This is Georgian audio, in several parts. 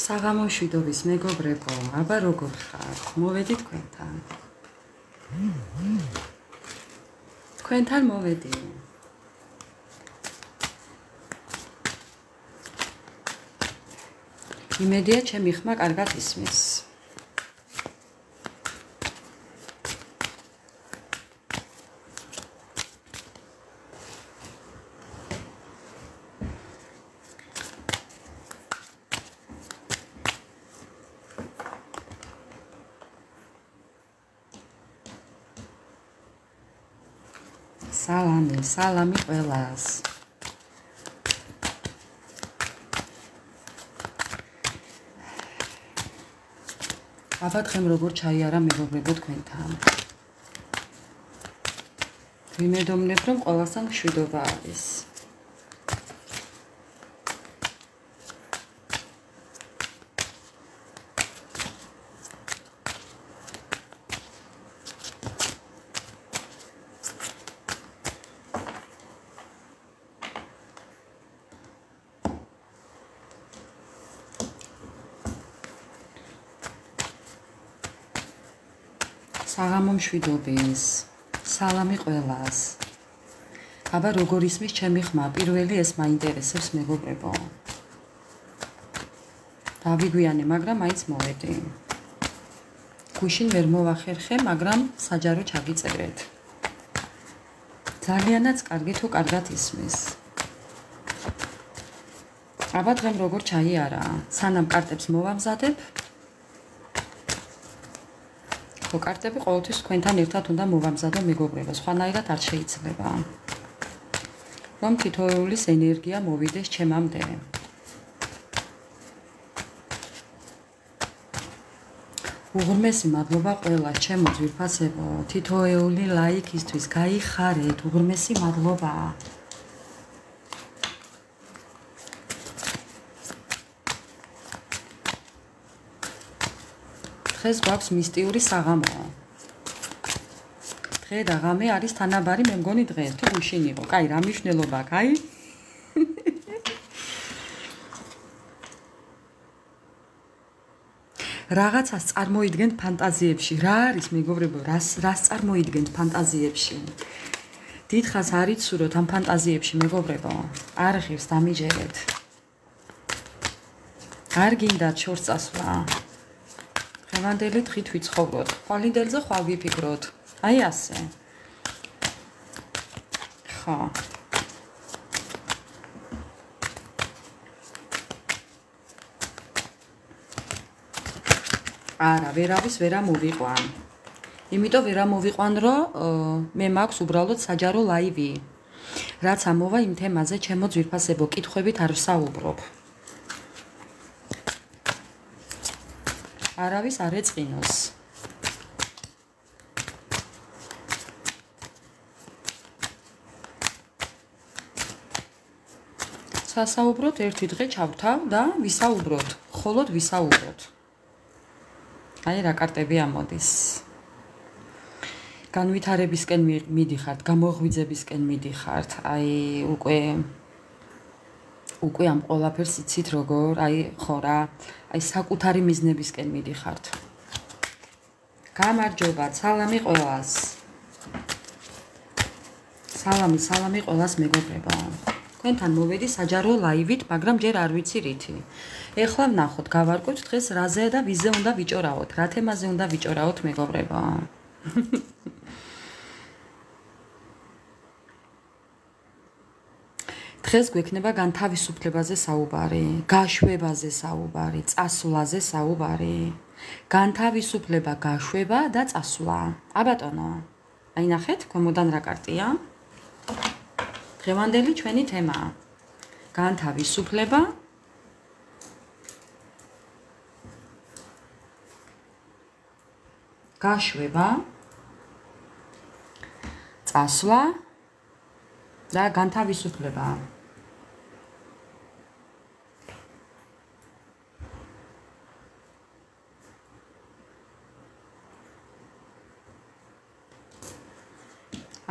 საღამო მშვიდობის მეგობრებო, აბა როგორ ხართ? მოვედი თქვენთან. თქვენთან მოვედი. იმედია ჩემი ხმა კარგად ისმის. სალამი ყველას. აბა დღემ როგორ ჩაიარა მეგობრებო თქვენთან. ვიმედოვნებ რომ ყველასთან მშვიდობა არის. საღამო მშვიდობის, სალამი ყველას. აბა როგორ ისმის ჩემი ხმა? პირველი ეს მაინტერესებს მეგობრებო. დავიგვიანე, მაგრამ მაინც მოვედი. გუშინ ვერ მოვახერხე, მაგრამ საჯარო ჩაგიწერეთ. ძალიანაც კარგი თუ კარგად ისმის. აბა დღემ როგორ ჩაიარა? სანამ კარტებს მოვამზადებ, კარტები ყოველთვის თქვენთან ერთად უნდა მოვამზადო მეგობრებო, სხვანაირად არ შეიძლება. რომ თითოეულის ენერგია მოვიდეს ჩემამდე. უღრმესი მადლობა ყველას, ჩემო ძვირფასებო, თითოეული ლაიქისთვის გაიხარეთ, უღრმესი მადლობა. დღეს გვაქვს მისტიური საღამო. დღე და ღამე არის თანაბარი, მე მგონი დღეს თუ გუშინ იყო. კაი, რა მნიშვნელობა აქვს, აი? რაღაცას წარმოიდგენთ ფანტაზიებში. რა არის მეგობრებო, რას წარმოიდგენთ ფანტაზიებში? დიდხანს არ იცუროთ ამ ფანტაზიებში მეგობრებო. არ ღირს დამიჯერეთ. არ გინდათ შორს წასვლა. დღევანდელი დღით ვიცხოვროთ. ხვალინდელზე ხვალ ვიფიქროთ. აი ასე. ხო. არა, ვერავის ვერ ამოვიყვან. იმიტომ ვერ ამოვიყვან, რომ მე მაქვს უბრალოდ საჯარო ლაივი. რაც ამოვა იმ თემაზე, ჩემო ძვირფასებო, კითხვებით არ ვსაუბრობ. არავის არ ეწყინოს. სასაუბროთ ერთი დღე ჩავთავ და ვისაუბროთ, ხოლოდ ვისაუბროთ. აი რა კარტები ამოდის. განვითარებისკენ მიდიხართ, გამოღვიძებისკენ მიდიხართ, აი უკვე ამ ყველაფერს იცით როგორ, აი ხო რა, აი საკუთარი მიზნებისკენ მიდიხართ. გამარჯობა, სალამი ყველას. სალამი ყველას მეგობრებო. თქვენთან მოვედი საჯარო ლაივით, მაგრამ ჯერ არ ვიცი რითი. ეხლა ვნახოთ, გავარკვევთ დღეს რაზე და ვიზე უნდა ვიჭორაოთ, რა თემაზე უნდა ვიჭორაოთ მეგობრებო. დღეს გვექნება განთავისუფლებაზე საუბარი, გაშვებაზე საუბარი, წასვლაზე საუბარი. განთავისუფლება, გაშვება და წასვლა. აბატონო, აი ნახეთ, ქვემოდან რა კარტია? დღევანდელი ჩვენი თემა. განთავისუფლება, გაშვება, წასვლა და განთავისუფლება.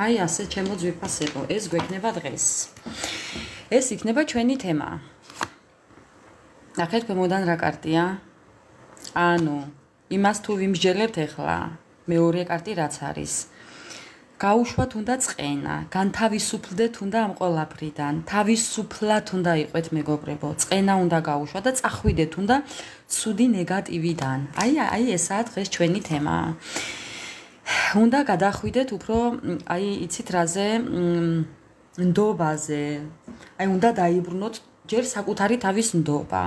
აი ასე ჩემო ძვირფასებო, ეს გვექნება დღეს. ეს იქნება ჩვენი თემა. ნახეთ ქვემოდან რა კარტია? ანუ იმას თუ ვიმსჯელებთ ახლა, მეორე კარტი რაც არის. გაუშვათ უნდა წყენა, განთავისუფლდეთ უნდა ამ ყველაფრიდან, თავისუფლად უნდა იყვეთ მეგობრებო, წყენა უნდა გაუშვათ და წახვიდეთ უნდა ცუდი ნეგატივიდან. აი ესაა დღეს ჩვენი თემა. უნდა გადახვიდეთ უფრო, აი იცით რაზე, ნდობაზე. აი უნდა დაიბრუნოთ ჯერ საკუთარი თავის ნდობა.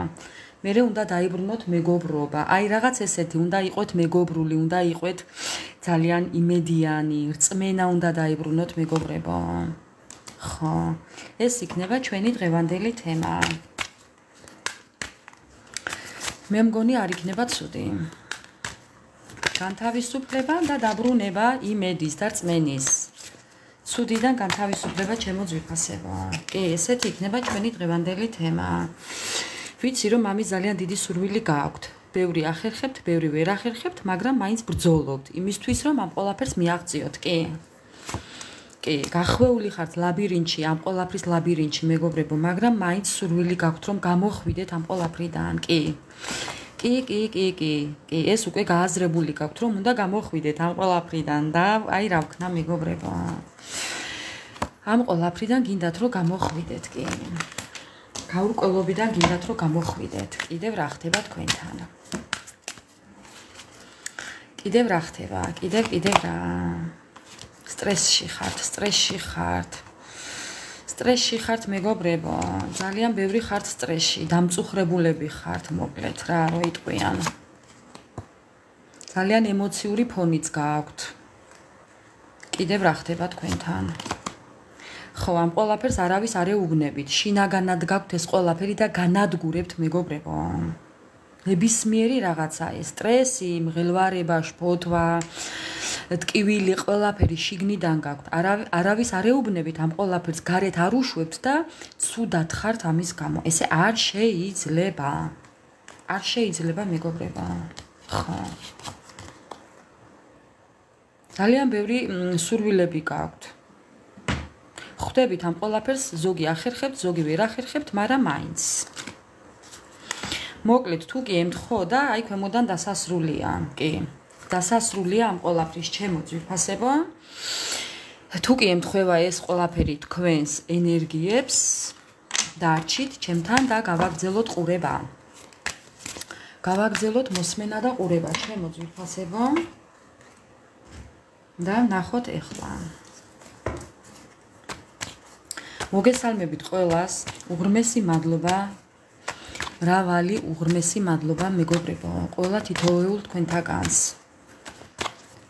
მერე უნდა დაიბრუნოთ მეგობრობა. აი რაღაც ესეთი უნდა იყოთ მეგობრული, უნდა იყოთ ძალიან იმედიანი, რწმენა უნდა დაიბრუნოთ მეგობრებო. ხო, ეს იქნება ჩვენი დღევანდელი თემა. მე მგონი არ იქნება ცუდი. განთავისუფლება და დაბრუნება იმედის და რწმენის. ცუდიდან განთავისუფლება ჩემო ძვირფასებო. კი, ესეთი იქნება ჩვენი დღევანდელი თემა. ვიცი რომ ამის ძალიან დიდი სურვილი გააქვთ. ბევრი ახერხებთ, ბევრი ვერ ახერხებთ, მაგრამ მაინც ბრძოლობთ იმისთვის რომ ამ ყველაფერს მიაღწიოთ, კი? კი, გახვეული ხართ ლაბირინთში, ამ ყველაფრის ლაბირინთში, მეგობრებო, მაგრამ მაინც სურვილი გაქვთ რომ გამოხვიდეთ ამ ყველაფრიდან, კი? კი, ეს უკვე გააზრებული გაქვთ რომ უნდა გამოხვიდეთ ამ ყველაფრიდან და აი რა ვქნა მეგობრებო. ამ ყველაფრიდან გინდათ რომ გამოხვიდეთ, კი? გაურკვევლობიდან გინდათ რომ გამოხვიდეთ. კიდევ რა ხდება თქვენთან? კიდევ რა ხდება? კიდევ რა? სტრესში ხართ, მეგობრებო. ძალიან ბევრი ხართ სტრესში, დამწუხრებულები ხართ, მოკლედ რა, რო იტყვიან. ძალიან ემოციური ფონიც გააქვთ. კიდევ რა ხდება თქვენთან? ხო, ამ ყველაფერს არავის არ ეუბნებით. შინაგანად გაქვთ ეს ყველაფერი და განადგურებთ მეგობრებო. ნებისმიერი რაღაცა ეს სტრესი, მღელვარება, შფოთვა, ტკივილი, ყველაფერი შიგნიდან გაქვთ. არავის არ ეუბნებით ამ ყველაფერს, გარეთ არ უშვებთ და ცუდად ხართ ამის გამო. ესე არ შეიძლება. არ შეიძლება მეგობრებო. ხო. ძალიან ბევრი სურვილები გაქვთ. ხვდებით ამ ყველაფერს, ზოგი ახერხებთ, ზოგი ვერ ახერხებთ, მაგრამ მაინც. მოკლედ, თუ კი ემთხო და აი ქვემოდან დასასრულია, კი. დასასრულია ამ ყველაფრის ჩემო ძვირფასებო. თუ კი ემთხვევა ეს ყველაფერი თქვენს ენერგიებს, დარჩით ჩემთან და გავაგრძელოთ ყურება. გავაგრძელოთ მოსმენა და ყურება ჩემო ძვირფასებო. და ნახოთ ეხლა. მოგესალმებით ყველას, უღრმესი მადლობა, მრავალი უღრმესი მადლობა მეგობრებო, ყველა თითოეულ თქვენთაგანს.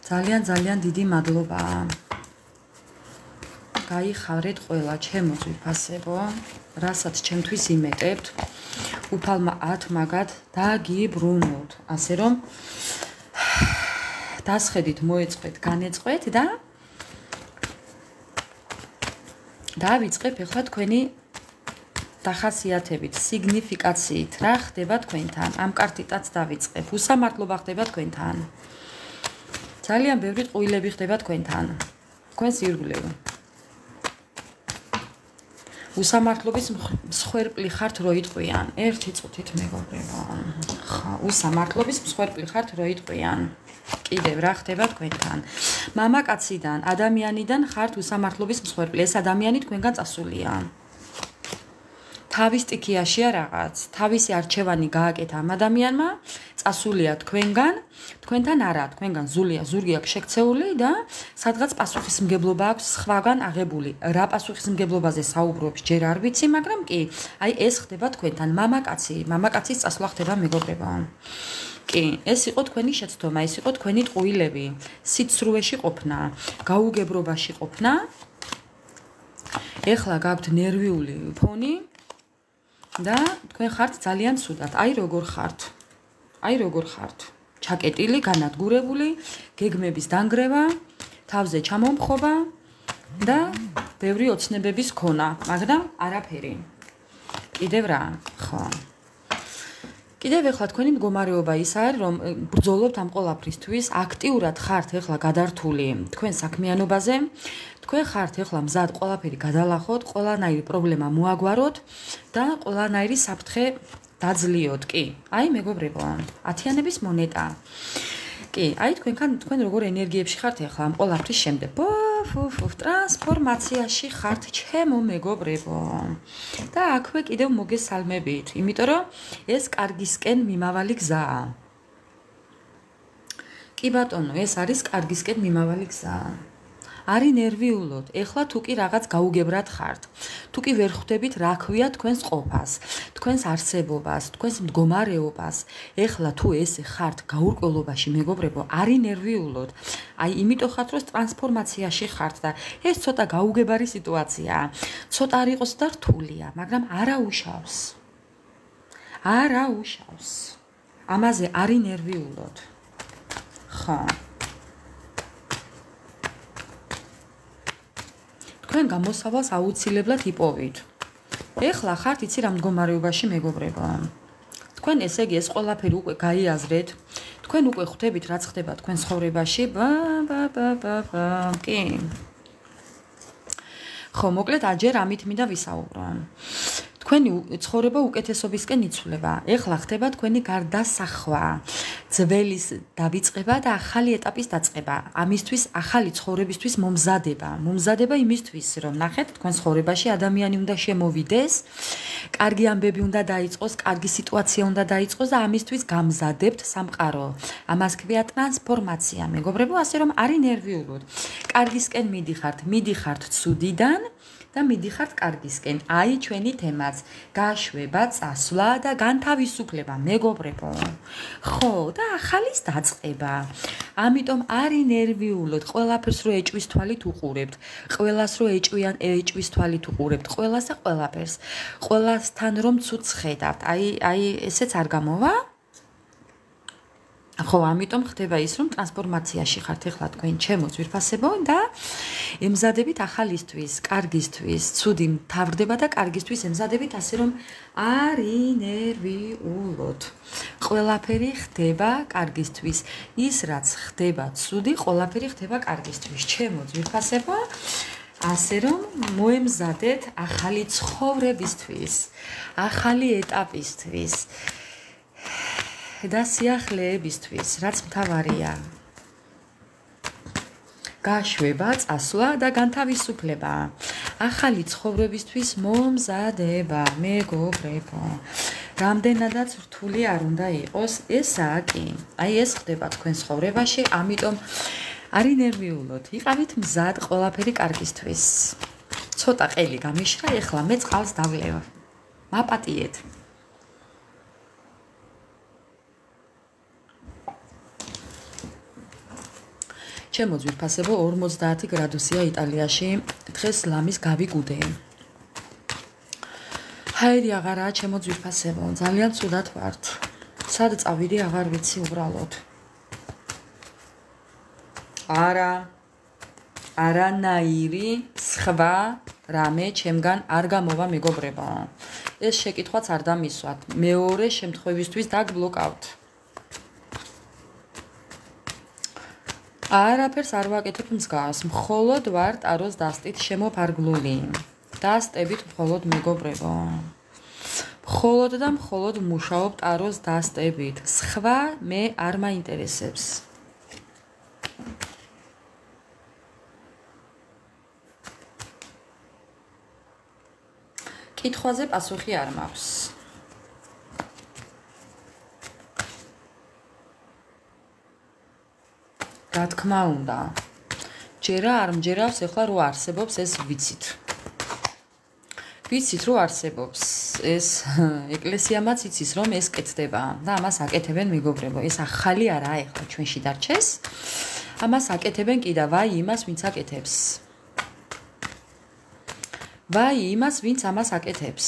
ძალიან დიდი მადლობა. გაიხარეთ ყველა ჩემო ძვირფასებო, რასაც ჩემთვის იმეტებთ, უფალმა ათმაგად დაგიბრუნოთ. ასე რომ დასხედით, მოეწყეთ, განეწყეთ და დავიწყებ ახლა თქვენი დახასიათებით, სიგნიფიკაციით, რა ხდება თქვენთან. ამ კარტითაც დავიწყებ. უსამართლობა ხდება თქვენთან. ძალიან ბევრი ტყუილები ხდება თქვენთან. თქვენს ირგვლივ. უსამართლობის მსხვერპლი ხართ რო იტყვიან. ერთი წუთით მეგობრებო. ხა, უსამართლობის მსხვერპლი ხართ რო იტყვიან. კიდევ რა ხდება თქვენთან? მამაკაციდან, ადამიანიდან ხართ უსამართლობის მსხვერპლი. ეს ადამიანი თქვენგან წასულია. თავის სტიქიაშია რაღაც, თავისი არჩევანი გააკეთა ამ ადამიანმა, წასულია თქვენგან, თქვენთან არა, თქვენგან ზურგი აქვს შექცეული და სადღაც პასუხისმგებლობა აქვს სხვაგან აღებული. რა პასუხისმგებლობაზე საუბრობს, ჯერ არ ვიცი, მაგრამ კი, აი ეს ხდება თქვენთან, მამაკაცის წასვლა ხდება მეგობრებო. კი, ეს იყო თქვენი შეცდომა, ეს იყო თქვენი ტყუილები, სიცრუეში ყოფნა, გაუგებრობაში ყოფნა. ეხლა გაქვთ ნერვიული ფონი. და თქვენ ხართ ძალიან ცუდად. აი როგორ ხართ. ჩაკეტილი, განადგურებული, გეგმების დანგრევა, თავზე ჩამომხობა და ბევრი ოცნებების ქონა, მაგრამ არაფერი. კიდევ რა? ხო. კიდევ ეხლა თქვენი მდგომარეობა ის არის, რომ ბრძოლობთ ამ ყველაფრისთვის, აქტიურად ხართ ეხლა გადართული თქვენ საქმიანობაზე. თქვენ ხართ ეხლა მზად ყველაფერი გადალახოთ, ყველანაირი პრობლემა მოაგვაროთ და ყველანაირი საფრთხე დაძლიოთ, კი. აი მეგობრებო, ათიანების მონეტა. კი, აი თქვენ როგორ ენერგიებში ხართ ახლა ამ ყველაფრის შემდეგ. ტრანსფორმაციაში ხართ ჩემო მეგობრებო. და აქვე კიდევ მოგესალმებით, იმიტომ რომ ეს კარგისკენ მიმავალი გზაა. კი ბატონო, ეს არის კარგისკენ მიმავალი გზა. არი ნერვიულოდ, ეხლა თუ კი რაღაც გაუგებრად ხართ, თუ კი ვერ ხვდებით რა ქვია თქვენს ყოფას, თქვენს არსებობას, თქვენს მდგომარეობას, ეხლა თუ ესე ხართ გაურკვევლობაში მეგობრებო, არი ნერვიულოდ, აი იმიტომ ხართ რომ ტრანსფორმაციაში ხართ და ეს ცოტა გაუგებარი სიტუაციაა, ცოტა არ იყოს და რთულია, მაგრამ არა უშავს. არა უშავს. ამაზე არი ნერვიულოდ. ხო. თქვენ გამოსავალს აუცილებლად იპოვით. ეხლა ხართ იცი რა მდგომარეობაში მეგობრებო. თქვენ ესე იგი ეს ყველაფერი უკვე გაიაზრეთ. თქვენ უკვე ხვდებით რაც ხდება თქვენ ცხოვრებაში. კი. ხო, მოკლედ აჯერ ამით მინდა ვისაუბრო. თქვენი ცხოვრება უკეთესობისკენ იცვლება. ეხლა ხდება თქვენი გარდასახვა, ძველის დავიწყება და ახალი ეტაპის დაწყება. ამისთვის ახალი ცხოვრებისთვის მომზადება. მომზადება იმისთვის, რომ ნახეთ, თქვენ ცხოვრებაში ადამიანი უნდა შემოვიდეს, კარგი ამბები უნდა დაიწყოს, კარგი სიტუაცია უნდა დაიწყოს და ამისთვის გამზადებთ სამყარო. ამას ქვია ტრანსფორმაცია, მეგობრებო, ასე რომ არი ნერვიულოდ. კარგისკენ მიდიხართ ცუდიდან და მიდიხართ კარგისკენ. აი ჩვენი თემაც გაშვება, წასვლა და განთავისუფლება, მეგობრებო. ხო, და ახალის დაწყება. ამიტომ არი ნერვიულოდ, ყველაფერს რო ეჭვის თვალით უყურებთ, ყველას რო ეჭვის თვალით უყურებთ, ყველას და ყველაფერს. ყველასთან რომ ცუდს ხედავთ. აი ესეც არ გამოვა? ხო, ამიტომ ხდება ის, რომ ტრანსფორმაციაში ხართ ეხლა თქვენ ჩემო ძვირფასებო და ემზადებით ახალისთვის, კარგისთვის, ცუდი მთავრდება და კარგისთვის ემზადებით, ასე რომ არი ნერვიულოდ. ყველაფერი ხდება კარგისთვის. ის რაც ხდება ცუდი, ყველაფერი ხდება კარგისთვის. ჩემო ძვირფასებო, ასე რომ მოემზადეთ ახალი ცხოვრებისთვის, ახალი ეტაპისთვის. და სიახლეებისთვის, რაც მთავარია. გაშვება, წასვლა და განთავისუფლება. ახალი ცხოვრებისთვის მომზადება, მეგობრებო. რამდენადაც რთული არ უნდა იყოს, ესაა კი. აი ეს ხდება თქვენ ცხოვრებაში, ამიტომ არი ნერვიულოდ, იყავით მზად ყველაფერი კარგისთვის. ცოტა ყელი გამიშრა, ეხლა მე წყალს დავლევ. მაპატიეთ. ჩემო ძვირფასებო 50 გრადუსია იტალიაში, დღეს ლამის გავიგუდე. ჰაერი აღარაა ჩემო ძვირფასებო, ძალიან ცუდად ვართ. სად წავიდი აღარ ვიცი უბრალოდ. არანაირი სხვა რამე ჩემგან არ გამოვა მეგობრებო. ეს შეკითხვაც არ დამისვათ. მეორე შემთხვევისთვის დაგბლოკავთ. არაფერს არ ვაკეთებ მსგავს, მხოლოდ ვარ ტაროს დასტით შემოფარგლული. დასტებით მხოლოდ მეგობრებო. მხოლოდ და მხოლოდ მუშაობ ტაროს დასტებით. სხვა მე არ მაინტერესებს. კითხვაზე პასუხი არ მაქვს. რა თქმა უნდა. ჯერა არ მჯერავს, ეხლა რო არსებობს ეს ვიცით. ვიცით რო არსებობს ეს ეკლესიამაც იცის რომ ეს კეთდება და ამას აკეთებენ მეგობრებო. ეს ახალი არაა ეხლა ჩვენში დარჩეს. ამას აკეთებენ კიდე ვაი იმას ვინც აკეთებს. ვაი იმას ვინც ამას აკეთებს.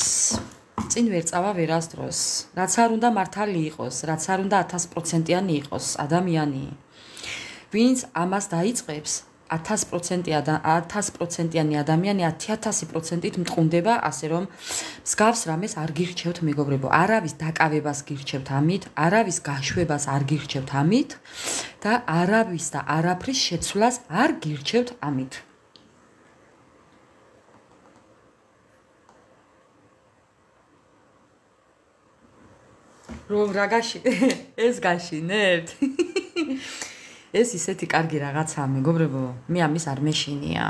წინ ვერ წავა ვერასდროს. რაც არ უნდა მართალი იყოს, რაც არ უნდა 1000%-იანი იყოს ადამიანი. ვინც ამას დაიწყებს 1000%-იანი ადამიანი 10000%-ით მტყუნდება, ასე რომ მსგავს რამეს არ გირჩევთ მეგობრებო. არავის დაკავებას გირჩევთ ამით, არავის გაშვებას არ გირჩევთ ამით და არავის და არაფრის შეცვლას არ გირჩევთ ამით. რომ რაგაში ეს გაშინებთ? ეს ისეთი კარგი რაღაცაა, მეგობრებო, მე ამის არ მეშინია.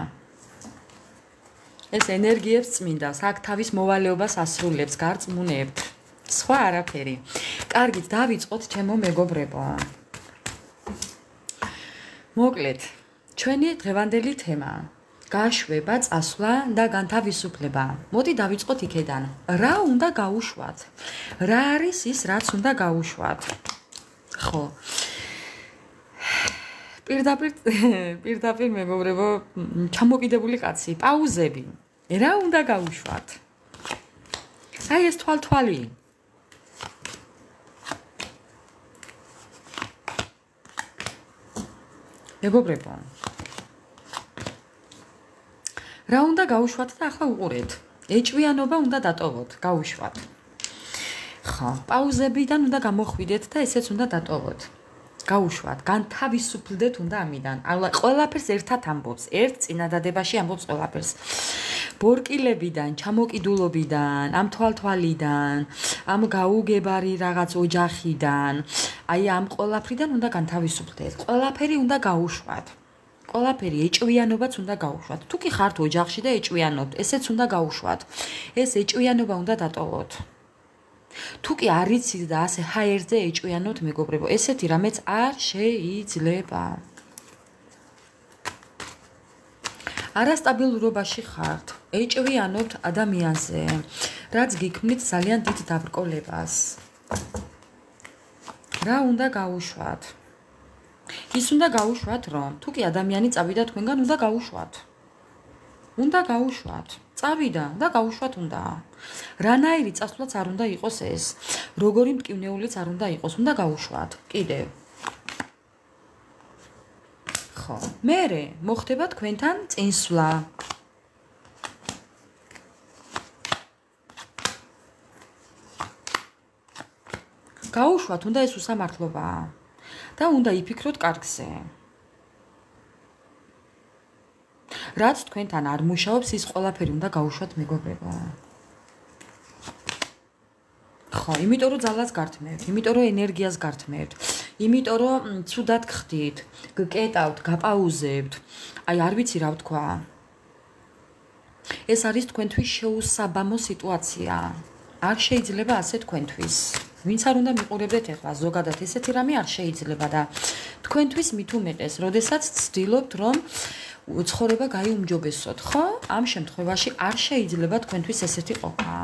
ეს ენერგიებს წმინდავს, აქ თავის მოვალეობას ასრულებს, გარწმუნებთ. სხვა არაფერი. კარგით, დავიწყოთ ჩემო მეგობრებო. მოკლედ, ჩვენი დღევანდელი თემა გაშვება, წასვლა და განთავისუფლება. მოდი დავიწყოთ იქედან. რა უნდა გაუშვათ? რა არის ის, რაც უნდა გაუშვათ? ხო. პირდაპირ მეგობრებო, ჩამოკიდებული კაცი, პაუზები. რა უნდა გაუშვათ? აი ეს თვალთვალი. მეგობრებო, რა უნდა გაუშვათ და ახლა უყურეთ. ეჭვიანობა უნდა დატოვოთ, გაუშვათ. ხო, პაუზებიდან უნდა გამოხვიდეთ და ესეც უნდა დატოვოთ. გაუშვათ, განთავისუფლდეთ უნდა ამიდან. ყველაფერს ერთად ამბობს, ერთ წინადადებაში ამბობს ყველაფერს. ბორკილებიდან, ჩამოკიდულობიდან, ამ თვალთვალიდან, ამ გაუგებარი რაღაც ოჯახიდან, აი ამ ყველაფრიდან უნდა განთავისუფლდეთ. ყველაფერი უნდა გაუშვათ. ყველაფერი ეჭვიანობაც უნდა გაუშვათ. თუ კი ხართ ოჯახში და ეჭვიანობთ, ესეც უნდა გაუშვათ. ეს ეჭვიანობა უნდა დატოვოთ. თუ კი არ იცით და ასე ჰაერზე ეჭვიანობთ, მეგობრებო, ესეთი რამეც არ შეიძლება. არასტაბილურობაში ხართ, ეჭვიანობთ ადამიანზე, რაც გიქმნით ძალიან დიდ დაბრკოლებას. რა უნდა გაუშვათ? ის უნდა გაუშვათ, რომ თუ კი ადამიანი წავიდა თქვენგან, უნდა გაუშვათ. უნდა გაუშვათ. წავიდა და გაუშვათ უნდა. რანაირი წასვლაც არ უნდა იყოს ეს. როგორი მტკივნეულიც არ უნდა იყოს, უნდა გაუშვათ. კიდევ. ხო. მერე მოხდება თქვენთან წინსვლა. გაუშვათ უნდა ეს უსამართლობა და უნდა იფიქროთ კარგზე. რაც თქვენთან არ მუშაობს, ის ყველაფერი უნდა გაუშვათ, მეგობრებო. ხო, იმიტომ რომ ძალას გართმევთ, იმიტომ რომ ენერგიას გართმევთ, იმიტომ რომ ცუდად გხდით, გკეტავთ, გაპაუზებთ. აი, არ ვიცი რა ვთქვა. ეს არის თქვენთვის შეუსაბამო სიტუაცია. არ შეიძლება ასე თქვენთვის. ვინც არ უნდა მიყურებდეთ ახლა ზოგადად ესეთი რამე არ შეიძლება და თქვენთვის მით უმეტეს, როდესაც ცდილობთ რომ ცხოვრება გაიუმჯობესოთ, ხო? ამ შემთხვევაში არ შეიძლება თქვენთვის ესეთი ყოფა.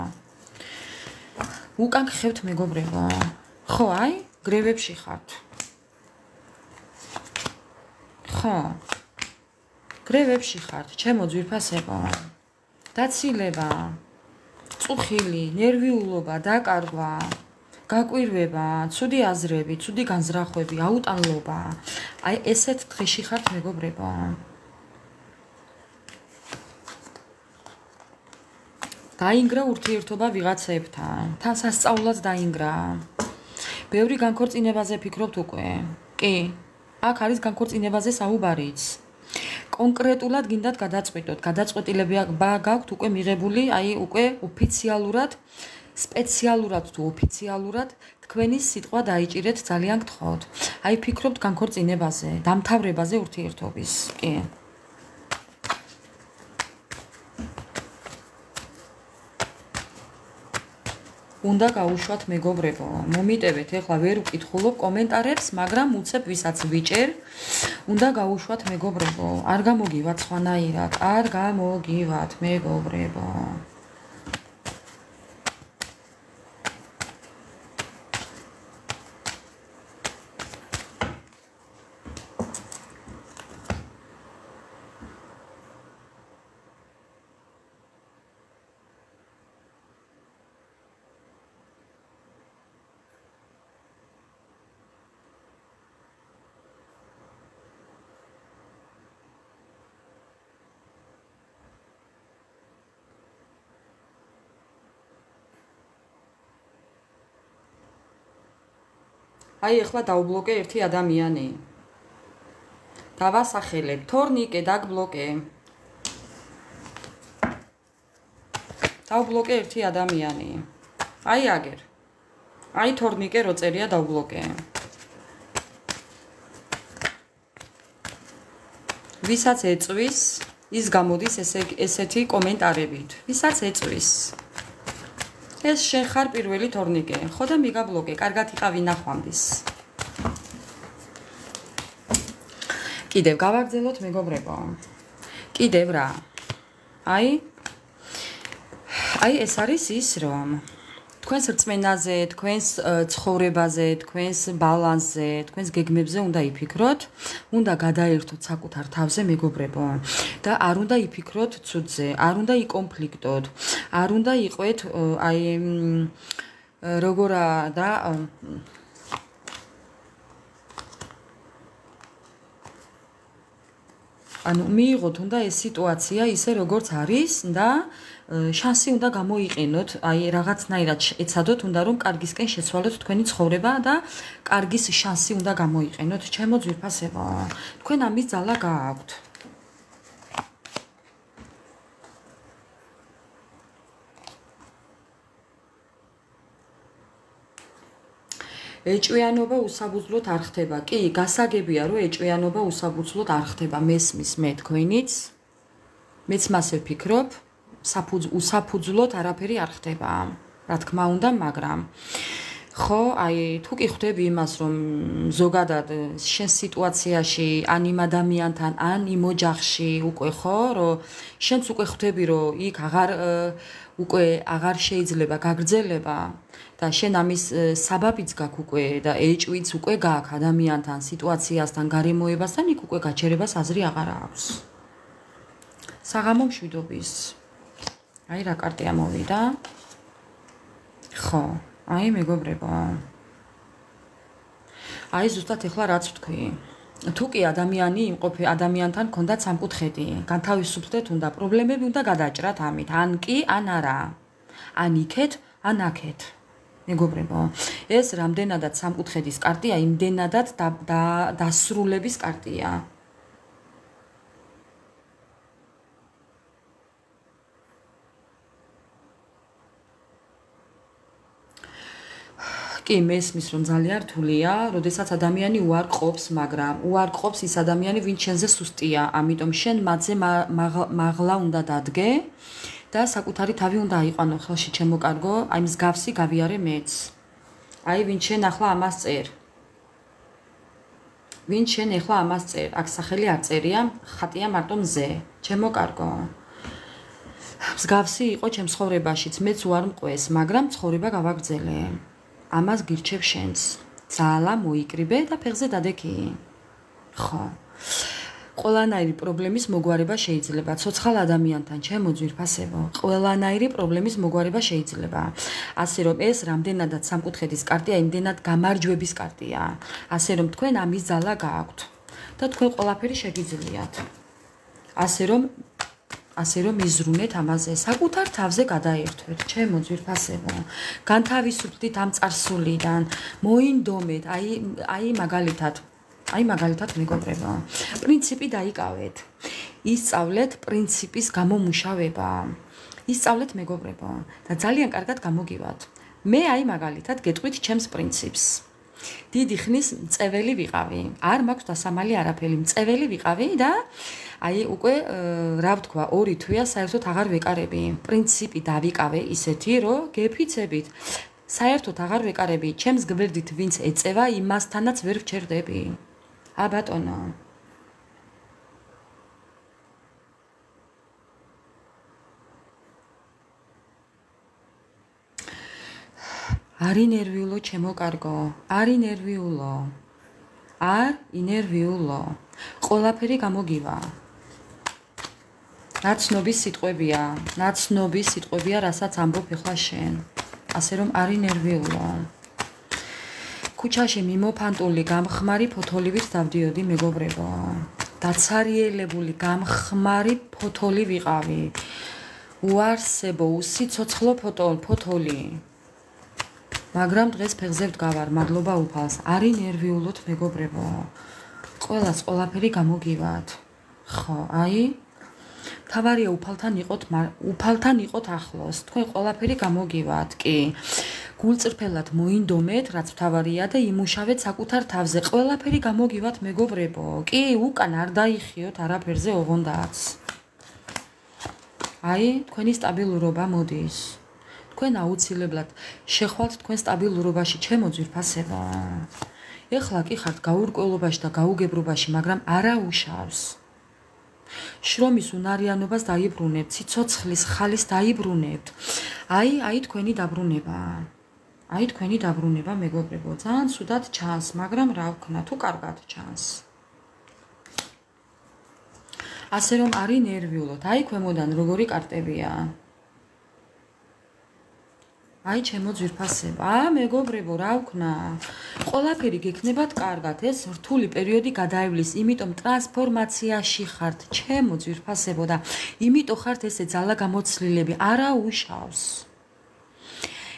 უკან გხევთ მეგობრებო. ხო, აი, გრევებში ხართ. ხო. გრევებში ხართ, ჩემო ძვირფასებო. დაცილება, წუხილი, ნერვიულობა, დაკარგვა, გაკვირვება, ცუდი აზრები, ცუდი განზრახვები, აუტანლობა. აი, ესეთ დღეში ხართ მეგობრებო. დაინგრა ურთიერთობა ვიღაცებთან, თან სასწაულად დაინგრა. ბევრი განქორწინებაზე ფიქრობთ უკვე. კი, აქ არის განქორწინებაზე საუბარიც. კონკრეტულად გინდათ გადაწყვიტოთ, გადაწყვეტილება გაქვთ უკვე მიღებული, აი უკვე ოფიციალურად, სპეციალურად თუ ოფიციალურად თქვენი სიტყვა დაიჭირეთ, ძალიან გთხოვთ. აი ფიქრობთ განქორწინებაზე, დამთავრებაზე ურთიერთობის. კი. უნდა გაუშვათ მეგობრებო. მომიტევეთ, ეხლა ვერ ვკითხულობ კომენტარებს, მაგრამ უცებ ვისაც ვიჭერ, უნდა გაუშვათ მეგობრებო. არ გამოგივათ სხვანაირად, არ გამოგივათ მეგობრებო. აი ახლა დავბლოკე ერთი ადამიანი. დავასახელებ თორნიკე დაგბლოკე. დავბლოკე ერთი ადამიანი. აი აგერ. აი თორნიკე რო წერია დავბლოკე. ვისაც ეწვის, ის გამოდის ესეთი კომენტარებით. ვისაც ეწვის. ეს შენ ხარ პირველი თორნიკე. ხო და მიგაბლოკე, კარგად იყავი ნახვამდის. კიდევ გავაგრძელოთ მეგობრებო. კიდევ რა. აი ეს არის ის რომ თქვენს რწმენაზე, თქვენს ცხოვრებაზე, თქვენს ბალანსზე, თქვენს გეგმებზე უნდა იფიქროთ, უნდა გადაერთოთ საკუთარ თავზე მეგობრებო და არ უნდა იფიქროთ ცუდზე, არ უნდა იკონფლიქტოთ, არ უნდა იყვეთ აი როგორა და ანუ მიიღოთ უნდა ეს სიტუაცია ისე როგორც არის და შანსი უნდა გამოიყენოთ, აი რაღაცნაირად ეცადოთ, უნდა რომ კარგისკენ შეცვალოთ თქვენი ცხოვრება და კარგის შანსი უნდა გამოიყენოთ. ჩემო ძვირფასებო, თქვენ ამის ძალა გააქვთ. ეჭვიანობა უსაბუძლოდ არ ხდება. კი, გასაგებია, რომ ეჭვიანობა უსაბუძლოდ არ ხდება. მესმის მე თქვენიც. მეც მასე ვფიქრობ. უსაფუძვლოდ არაფერი არ ხდება. რა თქმა უნდა, მაგრამ ხო, აი თუ კი ხვდები იმას, რომ ზოგადად შენ სიტუაციაში ან იმ ადამიანთან, ან იმ ოჯახში უკვე ხო, რომ შენც უკვე ხვდები, რომ იქ უკვე აღარ შეიძლება გაგრძელება და შენ ამის საბაბიც გაქვს უკვე და ეჭვიც უკვე გაქვს ადამიანთან, სიტუაციასთან, გარემოებასთან, იქ უკვე გაჩერებას აზრი აღარ აქვს. საღამო მშვიდობის. აი რა კარტია მოვიდა. ხო, აი მეგობრებო. აი ზუსტად ეხლა რაც ვთქვი. თუ კი ადამიანი იმყოფე ადამიანთან ქონდათ სამკუთხედი, განთავისუფლდეთ უნდა პრობლემები უნდა გადაჭრათ ამით, ან კი, ან არა. ან იქეთ, ან აქეთ. მეგობრებო, ეს რამდენადაც სამკუთხედის კარტია, იმდენადაც დასრულების კარტია. კი, მესმის რომ ძალიან რთულია, როდესაც ადამიანი უარყოფს, მაგრამ უარყოფს ის ადამიანი, ვინც შენზე სუსტია, ამიტომ შენ მათზე მაღლა უნდა დადგე და საკუთარი თავი უნდა აიყვანო ხელში ჩემო კარგო, აი მსგავსი გავიარე მეც. აი ვინც შენ ახლა ამას წერ. ვინც შენ ახლა ამას წერ, აქ სახელი არ წერია, ხატია მარტო მზე. ჩემო კარგო. მსგავსი იყო ჩემ ცხოვრებაშიც, მეც უარ მყვეს, მაგრამ ცხოვრება გავაგრძელე. ამას გირჩევ შენს. ძალა მოიკრიბე და ფეხზე დადექი. ხო. ყველანაირი პრობლემის მოგვარება შეიძლება. ცოცხალ ადამიანთან, ჩემო ძვირფასებო, ყველანაირი პრობლემის მოგვარება შეიძლება. ასე რომ ეს რამდენადაც სამკუთხედის კარტია, იმდენად გამარჯვების კარტია. ასე რომ თქვენ ამის ძალა გააქვთ და თქვენ ყველაფერი შეგიძლიათ. ასე რომ იზრუნეთ ამაზე, საკუთარ თავზე გადაერთვეთ, ჩემო ძვირფასებო. განთავისუფლდით ამ წარსულიდან, მოინდომეთ, აი მაგალითად მეგობრებო. პრინციპი დაიკავეთ. ისწავლეთ პრინციპის გამომუშავება. ისწავლეთ მეგობრებო და ძალიან კარგად გამოგივათ. მე აი მაგალითად გეტყვით ჩემს პრინციპს. დიდი ხნის მწეველი ვიყავი. არ მაქვს დასამალი არაფერი, მწეველი ვიყავი და აი უკვე რა ვთქვა, 2 თვეა საერთოდ აღარ ვეკარები. პრინციპი დავიკავე ისეთი, რომ გეფიცებით. საერთოდ აღარ ვეკარები. ჩემს გვერდით ვინც ეწევა, იმასთანაც ვერ ვჩერდები. ა ბატონო. არ ინერვიულო ჩემო კარგო, არ ინერვიულო. არ ინერვიულო. ყველაფერი გამოგივა. ნაცნობის სიტყვებია, რასაც ამბობ ეხლა შენ. ასე რომ არ ინერვიულო. ქუჩაში მიმოფანტული გამხმარი ფოთოლივით დავდიოდი მეგობრებო. დაცარიელებული გამხმარი ფოთოლი ვიყავი. უარსებო, უსიცოცხლო ფოთოლი. მაგრამ დღეს ფეხზე ვდგავარ, მადლობა უფალს. არ ინერვიულოთ მეგობრებო. ყველას ყველაფერი გამოგივათ. ხო, აი თავარია უფალთან იყოთ ახლოს. თქვენ ყველაფერი გამოგივათ, კი. გულწრფელად მოინდომეთ, რაც მთავარია და იმუშავეთ საკუთარ თავზე. ყველაფერი გამოგივათ, მეგობრებო. კი, უკან არ დაიხიოთ არაფერზე ოღონდაც. აი, თქვენი სტაბილურობა მოდის. თქვენ აუცილებლად შეხვალთ თქვენ სტაბილურობაში, ჩემო ძვირფასებო. ეხლა კი ხართ გაურკვევლობაში და გაუგებრობაში, მაგრამ არა უშავს. შრომის უნარიანობას დაიბრუნებთ, სიცოცხლის ხალის დაიბრუნებთ. აი თქვენი დაბრუნება. აი თქვენი დაბრუნება, მეგობრებო, ძალიან ცუდად ჩანს, მაგრამ რა ვქნა, თუ კარგად ჩანს. ასე რომ არის ნერვიულოთ, აი ქვემოდან როგორი კარტებია. აი ჩემო ძვირფასება, მეგობრებო, რა ვქნა, ყველაფერი გექნებათ კარგად, ეს რთული პერიოდი გადაივლის, იმიტომ ტრანსფორმაციაში ხართ, ჩემო ძვირფასებო და იმიტომ ხართ ესე ძალაგამოცლილები, არა უშავს.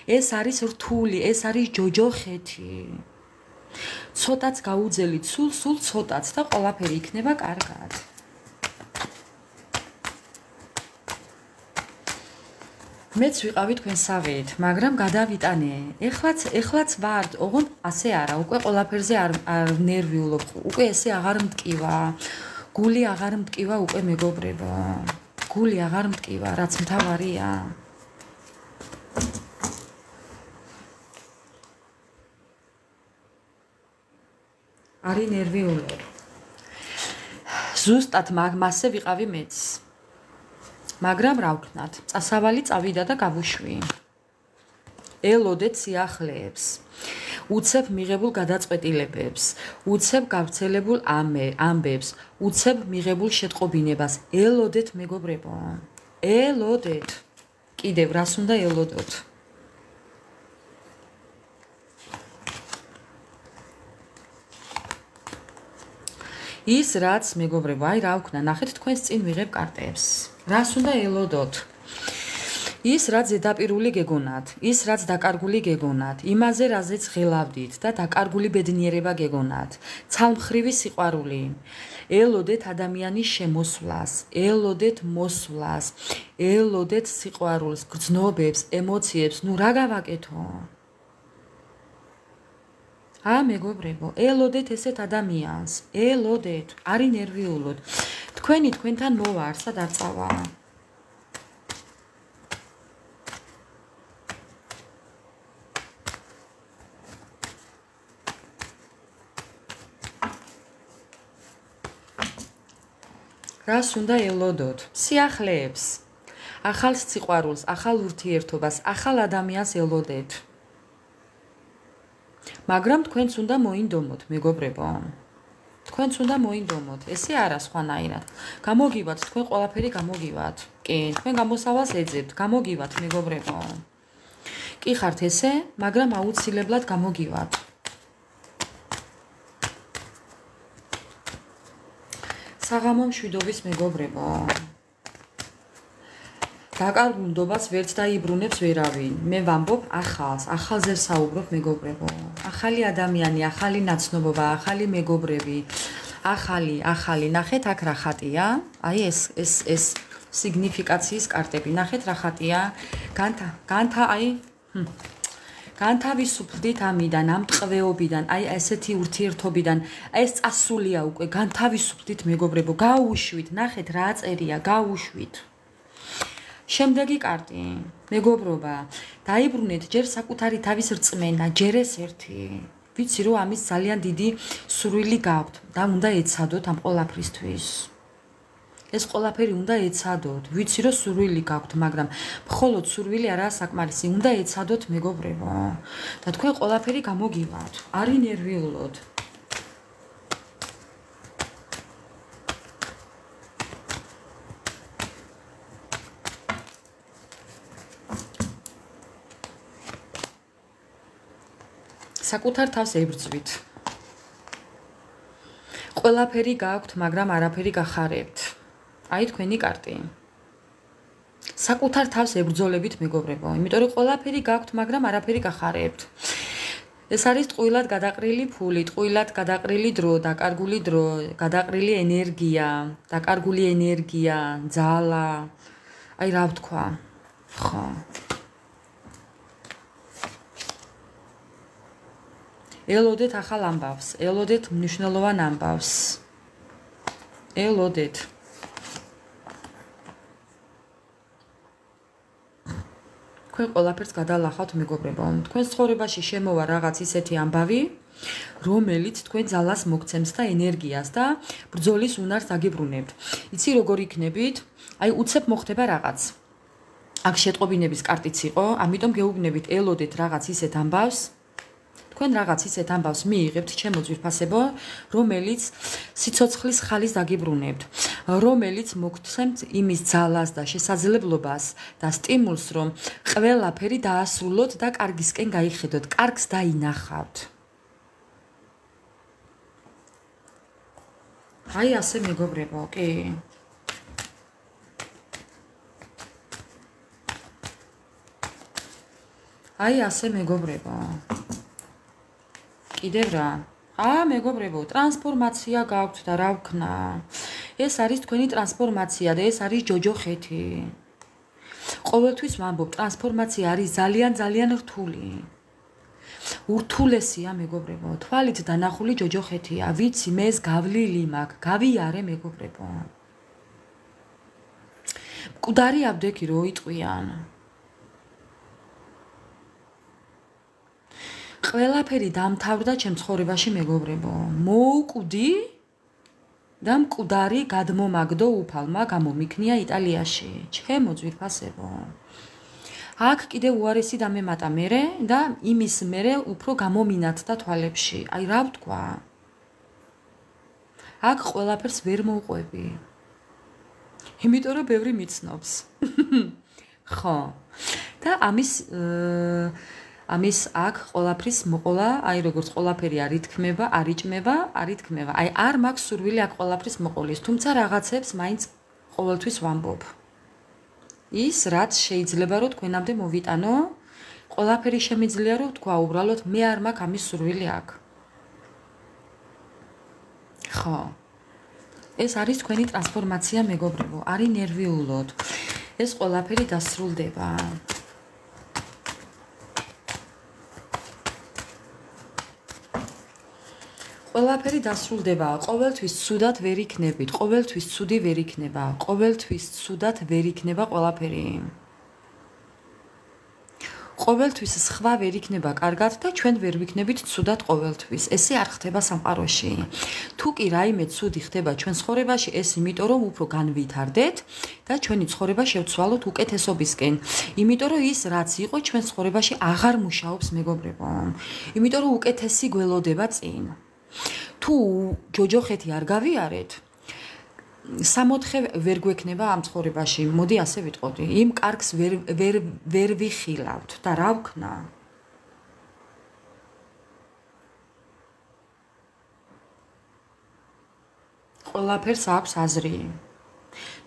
ეს არის რთული, ეს არის ჯოჯოხეთი. ცოტაც გაუძელით, სულ ცოტაც და ყველაფერი იქნება კარგად. მეც ვიყავი თქვენ საღით, მაგრამ გადავიტანე. ეხლაც ვართ, ოღონდ ასე არა, უკვე ყველაფერზე არ ნერვიულობ, უკვე ესე აღარ მტკივა. გული აღარ მტკივა უკვე მეგობრებო. გული აღარ მტკივა, რაც მთავარია. არის ნერვიულობ. ზუსტად მასე ვიყავი მეც. მაგრამ რა ვქნათ, წასავალი წავიდა და გავუშვი. ელოდეთ სიახლეებს, უცებ მიღებულ გადაწყვეტილებებს, უცებ გავრცელებულ ამბებს, უცებ მიღებულ შეტყობინებას. ელოდეთ, მეგობრებო. ელოდეთ. კიდევ რას უნდა ელოდოთ? ის რაც მეგობრებო, აი რა ვქნა, ნახეთ თქვენს წინ ვიღებ კარტებს. რას უნდა ელოდოთ? ის რაც ზედაპირული გეგონათ, ის რაც დაკარგული გეგონათ, იმაზე რაზეც ღელავდით და დაკარგული ბედნიერება გეგონათ, ცალმხრივი სიყვარული. ელოდეთ ადამიანის შემოსვლას, ელოდეთ მოსვლას, ელოდეთ სიყვარულს, გრძნობებს, ემოციებს, ნუ რა გავაკეთო? მეგობრებო, ელოდეთ ესეთ ადამიანს, ელოდეთ, არის ნერვიულოთ. თქვენი თქვენთან მოვა, არსად არ წავა. რას უნდა ელოდოთ? სიახლეებს, ახალ სიყვარულს, ახალ ურთიერთობას, ახალ ადამიანს ელოდეთ. მაგრამ თქვენც უნდა მოინდომოთ, მეგობრებო. თქვენც უნდა მოინდომოთ. ესე არა სხვანაირად. გამოგივათ, თქვენ ყველაფერი გამოგივათ. კი, თქვენ გამოსავალს ეძებთ, გამოგივათ, მეგობრებო. კი ხართ ესე, მაგრამ აუცილებლად გამოგივათ. საღამო მშვიდობის მეგობრებო. დაკარგულ ნდობას ვერც დაიბრუნებს ვერავინ. მე ვამბობ ახალზე საუბრობ მეგობრებო. ახალი ადამიანი, ახალი ნაცნობობა, ახალი მეგობრები, ახალი. ნახეთ აქ რა ხატია? აი ეს სიგნიფიკაციის კარტები. ნახეთ რა ხატია? განთავისუფლდით ამიდან, ამ ტყვეობიდან, აი ესეთი ურთიერთობიდან, ეს წასულია უკვე, განთავისუფლდით მეგობრებო, გაუშვით, ნახეთ რა წერია, გაუშვით. შემდეგი კარტი, მეგობრობა, დაიბრუნეთ ჯერ საკუთარი თავის რწმენა, ჯერ ეს ერთი. ვიცი რომ ამის ძალიან დიდი სურვილი გაქვთ და უნდა ეცადოთ ამ ყველაფრისთვის. ეს ყველაფერი უნდა ეცადოთ. ვიცი რომ სურვილი გაქვთ, მაგრამ მხოლოდ სურვილი არაა საკმარისი, უნდა ეცადოთ მეგობრებო. და თქვენ ყველაფერი გამოგივათ. არის ნერვიულოთ. საკუთარ თავს ებრძვით. ყველაფერი გაქვთ, მაგრამ არაფერი გახარებთ. აი თქვენი კარტი. საკუთარ თავს ებრძოლებით მეგობრებო, იმიტომ რომ ყველაფერი გაქვთ, მაგრამ არაფერი გახარებთ. ეს არის ტყუილად გადაყრილი ფული, ტყუილად გადაყრილი დრო, გადაყრილი ენერგია, დაკარგული ენერგია, ძალა. აი რა ვთქვა? ხო. ელოდეთ ახალ ამბავს, ელოდეთ მნიშვნელოვან ამბავს. ელოდეთ. თქვენ ყველაფერს გადალახავთ მეგობრებო. თქვენ ცხოვრებაში შემოვა რაღაც ისეთი ამბავი, რომელიც თქვენ ძალას მოგცემს და ენერგიას და ბრძოლის უნარს აგიბრუნებთ. იცი როგორ იქნებით? აი უცებ მოხდება რაღაც. აქ შეტყობინების კარტიც იყო, ამიტომ გეუბნებით ელოდეთ რაღაც ისეთ ამბავს. თქვენ რაღაც ისეთ ამბავს მიიღებთ ჩემო ძვირფასებო, რომელიც სიცოცხლის ხალის დაგიბრუნებთ, რომელიც მოგცემთ იმის ძალას და შესაძლებლობას და სტიმულს, რომ ყველაფერი დაასრულოთ და კარგისკენ გაიხედოთ, კარგს დაინახავთ. აი ასე მეგობრებო, კი. აი ასე მეგობრებო. კიდევ რა? მეგობრებო, ტრანსფორმაცია გაქვთ და რა ვქნა? ეს არის თქვენი ტრანსფორმაცია და ეს არის ჯოჯოხეთი. ყოველთვის ვამბობ, ტრანსფორმაცია არის ძალიან რთული. ურთულესია მეგობრებო, თვალით დანახული ჯოჯოხეთია, ვიცი მე ეს გავლილი მაქვს, გავიარე მეგობრებო. მკვდარი აბდექი რო იტყვიან. ყველაფერი დამთავრდა ჩემ ცხოვრებაში მეგობრებო. მოუკვდი და მკვდარი გადმომაგდო უფალმა გამომიქნია იტალიაში. ჩემო ძვირფასებო. აქ კიდე უარესი დამემატა მერე და იმის მერე უფრო გამომინათდა თვალებში. აი რა ვთქვა? აქ ყველაფერს ვერ მოვყვები. იმიტომ რომ ბევრი მიცნობს. ხო. და ამის აქ ყველაფრის მოყოლა, აი როგორც ყველაფერი არ ითქმება, არ იჭმება, არ ითქმება. აი არ მაქვს სურვილი აქ ყველაფრის მოყოლის, თუმცა რაღაცებს მაინც ყოველთვის ვამბობ. ის რაც შეიძლება რომ თქვენამდე მოვიტანო, ყველაფერი შემიძლია რომ თქვა უბრალოდ მე არ მაქვს ამის სურვილი აქ. ხო. ეს არის თქვენი ტრანსფორმაცია მეგობრებო, არის ნერვიულოდ. ეს ყველაფერი დასრულდება. ყველაფერი დასრულდება, ყოველთვის ცუდად ვერ იქნებით, ყოველთვის ცუდი ვერ იქნება, ყოველთვის ცუდად ვერ იქნება ყველაფერი. ყოველთვის სხვა ვერ იქნება კარგად და ჩვენ ვერ ვიქნებით ცუდად ყოველთვის. ესე არ ხდება სამყაროში. თუ კი რაიმე ცუდი ხდება ჩვენ ცხოვრებაში, ეს იმიტომ რომ უფრო განვითარდეთ და ჩვენი ცხოვრება შევცვალოთ უკეთესობისკენ. იმიტომ რომ ის რაც იყო ჩვენ ცხოვრებაში აღარ მუშაობს მეგობრებო. იმიტომ რომ უკეთესი გველოდება წინ. თუ ჯოჯოხეთი არ გავიარეთ, 60 ვერ გვექნება ამ ცხოვრებაში. მოდი ასე ვიტყოდი. იმ კარგს ვერ ვიხილავთ და რა ვქნა? ყველაფერს აქვს აზრი.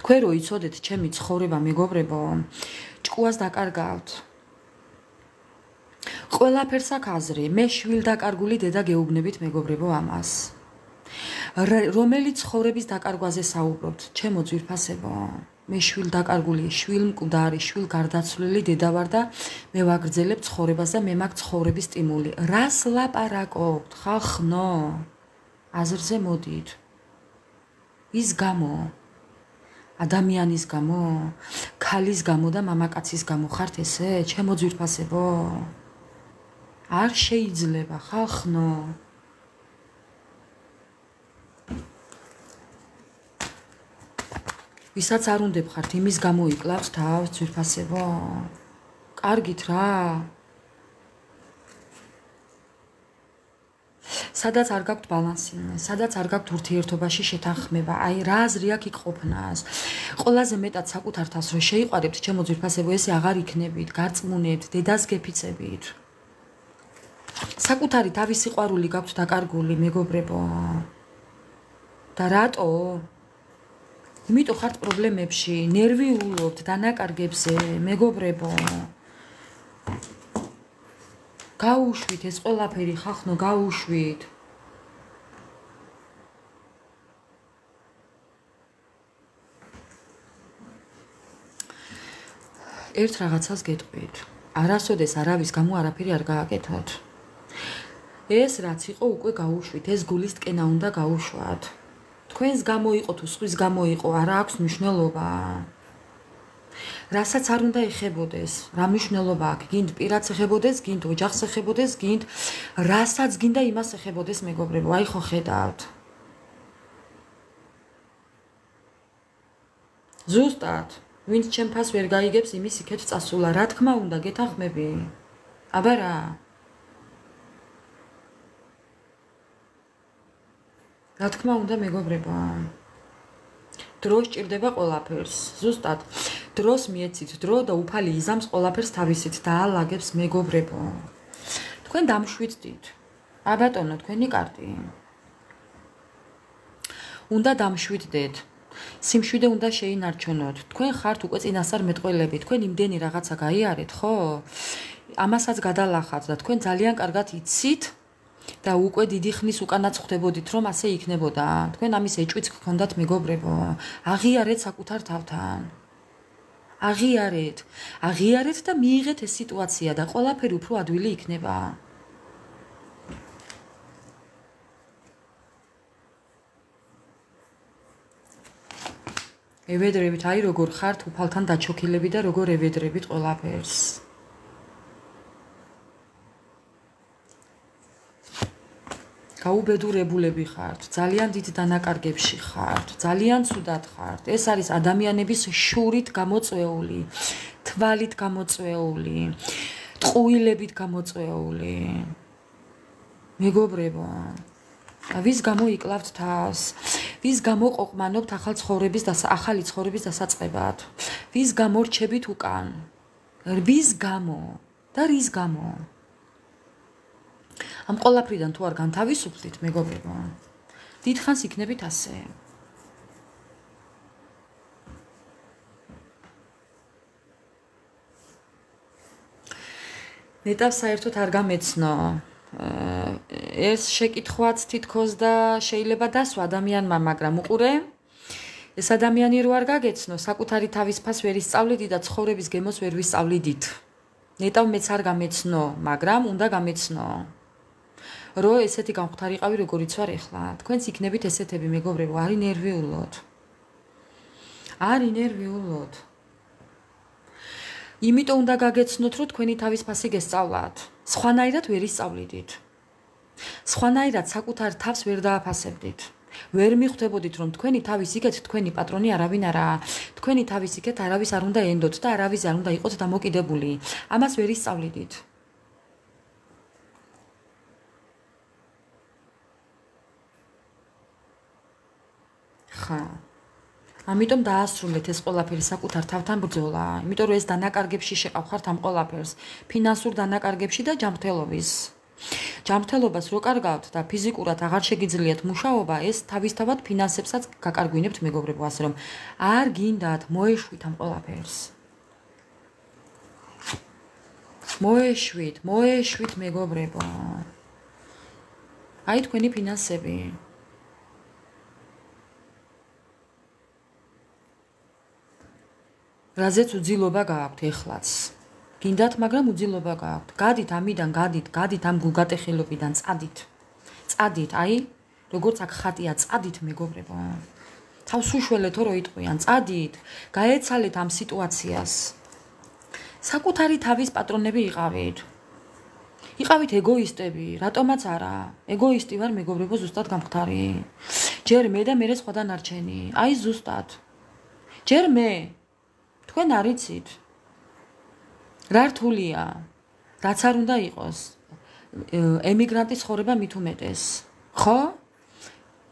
თქვენ რო იცოდეთ ჩემი ცხოვრება მეგობრებო, ჭკუას დაკარგავთ. ყველაფერს აქვს აზრი. მე შვილდაკარგული დედა გეუბნებით მეგობრებო ამას. რომელი ცხოვრების დაკარგვაზე საუბრობთ, ჩემო ძვირფასებო? მე შვილდაკარგული, შვილმკვდარი, შვილგარდაცვლილი დედა ვარ და მე ვაგრძელებ ცხოვრებას და მე მაქვს ცხოვრების სტიმული. რას ლაპარაკობთ, ხალხნო? აზრზე მოდით. ის გამო, ადამიანის გამო, ქალის გამო და მამაკაცის გამო ხართ ესე, ჩემო ძვირფასებო? არ შეიძლება ხალხნო. ვისაც არ უნდა ხართ, იმის გამო იკლავს თავს ძვირფასებო. კარგით რა. სადაც არ გაქვთ ბალანსი, სადაც არ გაქვთ ურთიერთობაში შეთანხმება, აი რა აზრი აქვს იქ ყოფნას. ყველაზე მეტად საკუთარ თავს რო შეიყვარებთ, ჩემო ძვირფასებო, ესე აღარ იქნებით, გარწმუნებთ, დედას გეფიცებით. საკუთარი თავის სიყვარული გაქვთ დაკარგული მეგობრებო. და რატო? იმიტომ ხართ პრობლემებში, ნერვიულობთ დანაკარგებზე, მეგობრებო. გაუშვით ეს ყველაფერი ხახნო, გაუშვით. ერთ რაღაცას გეტყვით. არასოდეს არავის გამო არაფერი არ გააკეთოთ. ეს რაც იყო უკვე გაუშვით, ეს გულის ტკენა უნდა გაუშვათ. თქვენს გამო იყო თუ სხვის გამო იყო, არა აქვს მნიშვნელობა. რასაც არ უნდა ეხებოდეს, რა მნიშვნელობა აქვს? გინდ პირაც ეხებოდეს, გინდ ოჯახს ეხებოდეს, გინდ რასაც გინდა იმას ეხებოდეს, მეგობრებო, აი ხო ხედავთ. ზუსტად, ვინც ჩემ ფას ვერ გაიგებს, იმის იქეთ წასულა, რა თქმა უნდა, გეთანხმები. აბა რა? რა თქმა უნდა, მეგობრებო. დრო სჭირდება ყველაფერს. ზუსტად, დროს მიეცით დრო და უფალი იზამს ყველაფერს თავისით დაალაგებს, მეგობრებო. თქვენ დამშვიდდით. აბატონო, თქვენი კარტი. უნდა დამშვიდდეთ. სიმშვიდე უნდა შეინარჩუნოთ. თქვენ ხართ უკვე წინასწარ მეტყველები, თქვენ იმდენი რაღაცა გაიარეთ, ხო? ამასაც გადალახავთ და თქვენ ძალიან კარგად იცით და უკვე დიდი ხნის უკანაც ხვდებოდით, რომ ასე იქნებოდა. თქვენ ამის ეჭვიც გქონდათ, მეგობრებო. აღიარეთ საკუთარ თავთან. აღიარეთ და მიიღეთ ეს სიტუაცია და ყველაფერი უფრო ადვილი იქნება. ევედრებით, აი როგორ ხართ უფალთან დაჩოქილები და როგორ ევედრებით ყველაფერს. გაუბედურებულები ხართ, ძალიან დიდ დანაკარგებში ხართ, ძალიან ცუდად ხართ. ეს არის ადამიანების შურით გამოწვეული, თვალით გამოწვეული, ტყუილებით გამოწვეული. მეგობრებო, ვის გამო იკლავთ თავს? ვის გამო ყოყმანობთ ახალი ცხოვრების დასაწყებად? ვის გამო რჩებით უკან? ვის გამო და რის გამო? ამ ყველაფრიდან თუ არ განთავისუფლდით, მეგობრებო, დიდხანს იქნებით ასე. ნეტავს საერთოდ არ გამეცნო. ეს შეკითხვაც თითქოს და შეიძლება დასვა ადამიანმა, მაგრამ უყურე, ეს ადამიანი რო არ გაგეცნო, საკუთარი თავის ფას ვერ ისწავლით და ცხოვრების გემოს ვერ ვისწავლიდით. ნეტავ მეც არ გამეცნო, მაგრამ უნდა გამეცნო. რო ესეთი გამختარიყავი როგორიც ვარ ეხლა, თქვენც იქნებით ესეთები, მეგობრებო, არ ინერვიულოთ. არ ინერვიულოთ. იმიტომ უნდა გაგეცნოთ, რომ თქვენი თავის ფასი გესწავლათ. სხვანაირად ვერ ისწავლიდით. სხვანაირად საკუთარ თავს ვერ დააფასებდით. ვერ მიხვდებოდით, რომ თქვენი თავის იქეთ თქვენი პატრონი არავინ არაა. თქვენი თავის იქეთ არავის არ უნდა ენდოთ და არავის არ უნდა იყოთ დამოკიდებული. ამას ვერ ისწავლიდით. ხა. ამიტომ დაასრულეთ ეს ყველაფერი საკუთარ თავთან ბრძოლა, იმიტომ რომ ეს დანაკარგებში შეყავხართ ამ ყველაფერს, ფინანსურ დანაკარგებში და ჯანმრთელობის. ჯანმრთელობას რო კარგავთ და ფიზიკურად აღარ შეგიძლიათ მუშაობა, ეს თავისთავად ფინანსებსაც გაკარგვინებთ, მეგობრებო, ასე რომ არ გინდათ მოეშვით ამ ყველაფერს. მოეშვით, მეგობრებო. აი თქვენი ფინანსები. რაზეც უძილობა გააქვთ ეხლაც. გინდათ, მაგრამ უძილობა გააქვთ. გადით ამიდან, გადით ამ გულგატეხილობიდან, წადით, აი, როგორც აქ ხატია, წადით, მეგობრებო. თავს უშველეთო რო იტყვიან, წადით, გაეცალეთ ამ სიტუაციას. საკუთარი თავის პატრონები იყავით. იყავით ეგოისტები, რატომაც არა. ეგოისტი ვარ, მეგობრებო, ზუსტად გამختარი. ჯერ მე და მერე სხვა დანარჩენი. აი ზუსტად. ჯერ მე თქვენ არ იცით რა რთულია, რაც არ უნდა იყოს ემიგრანტის ცხოვრება მით უმეტეს, ხო?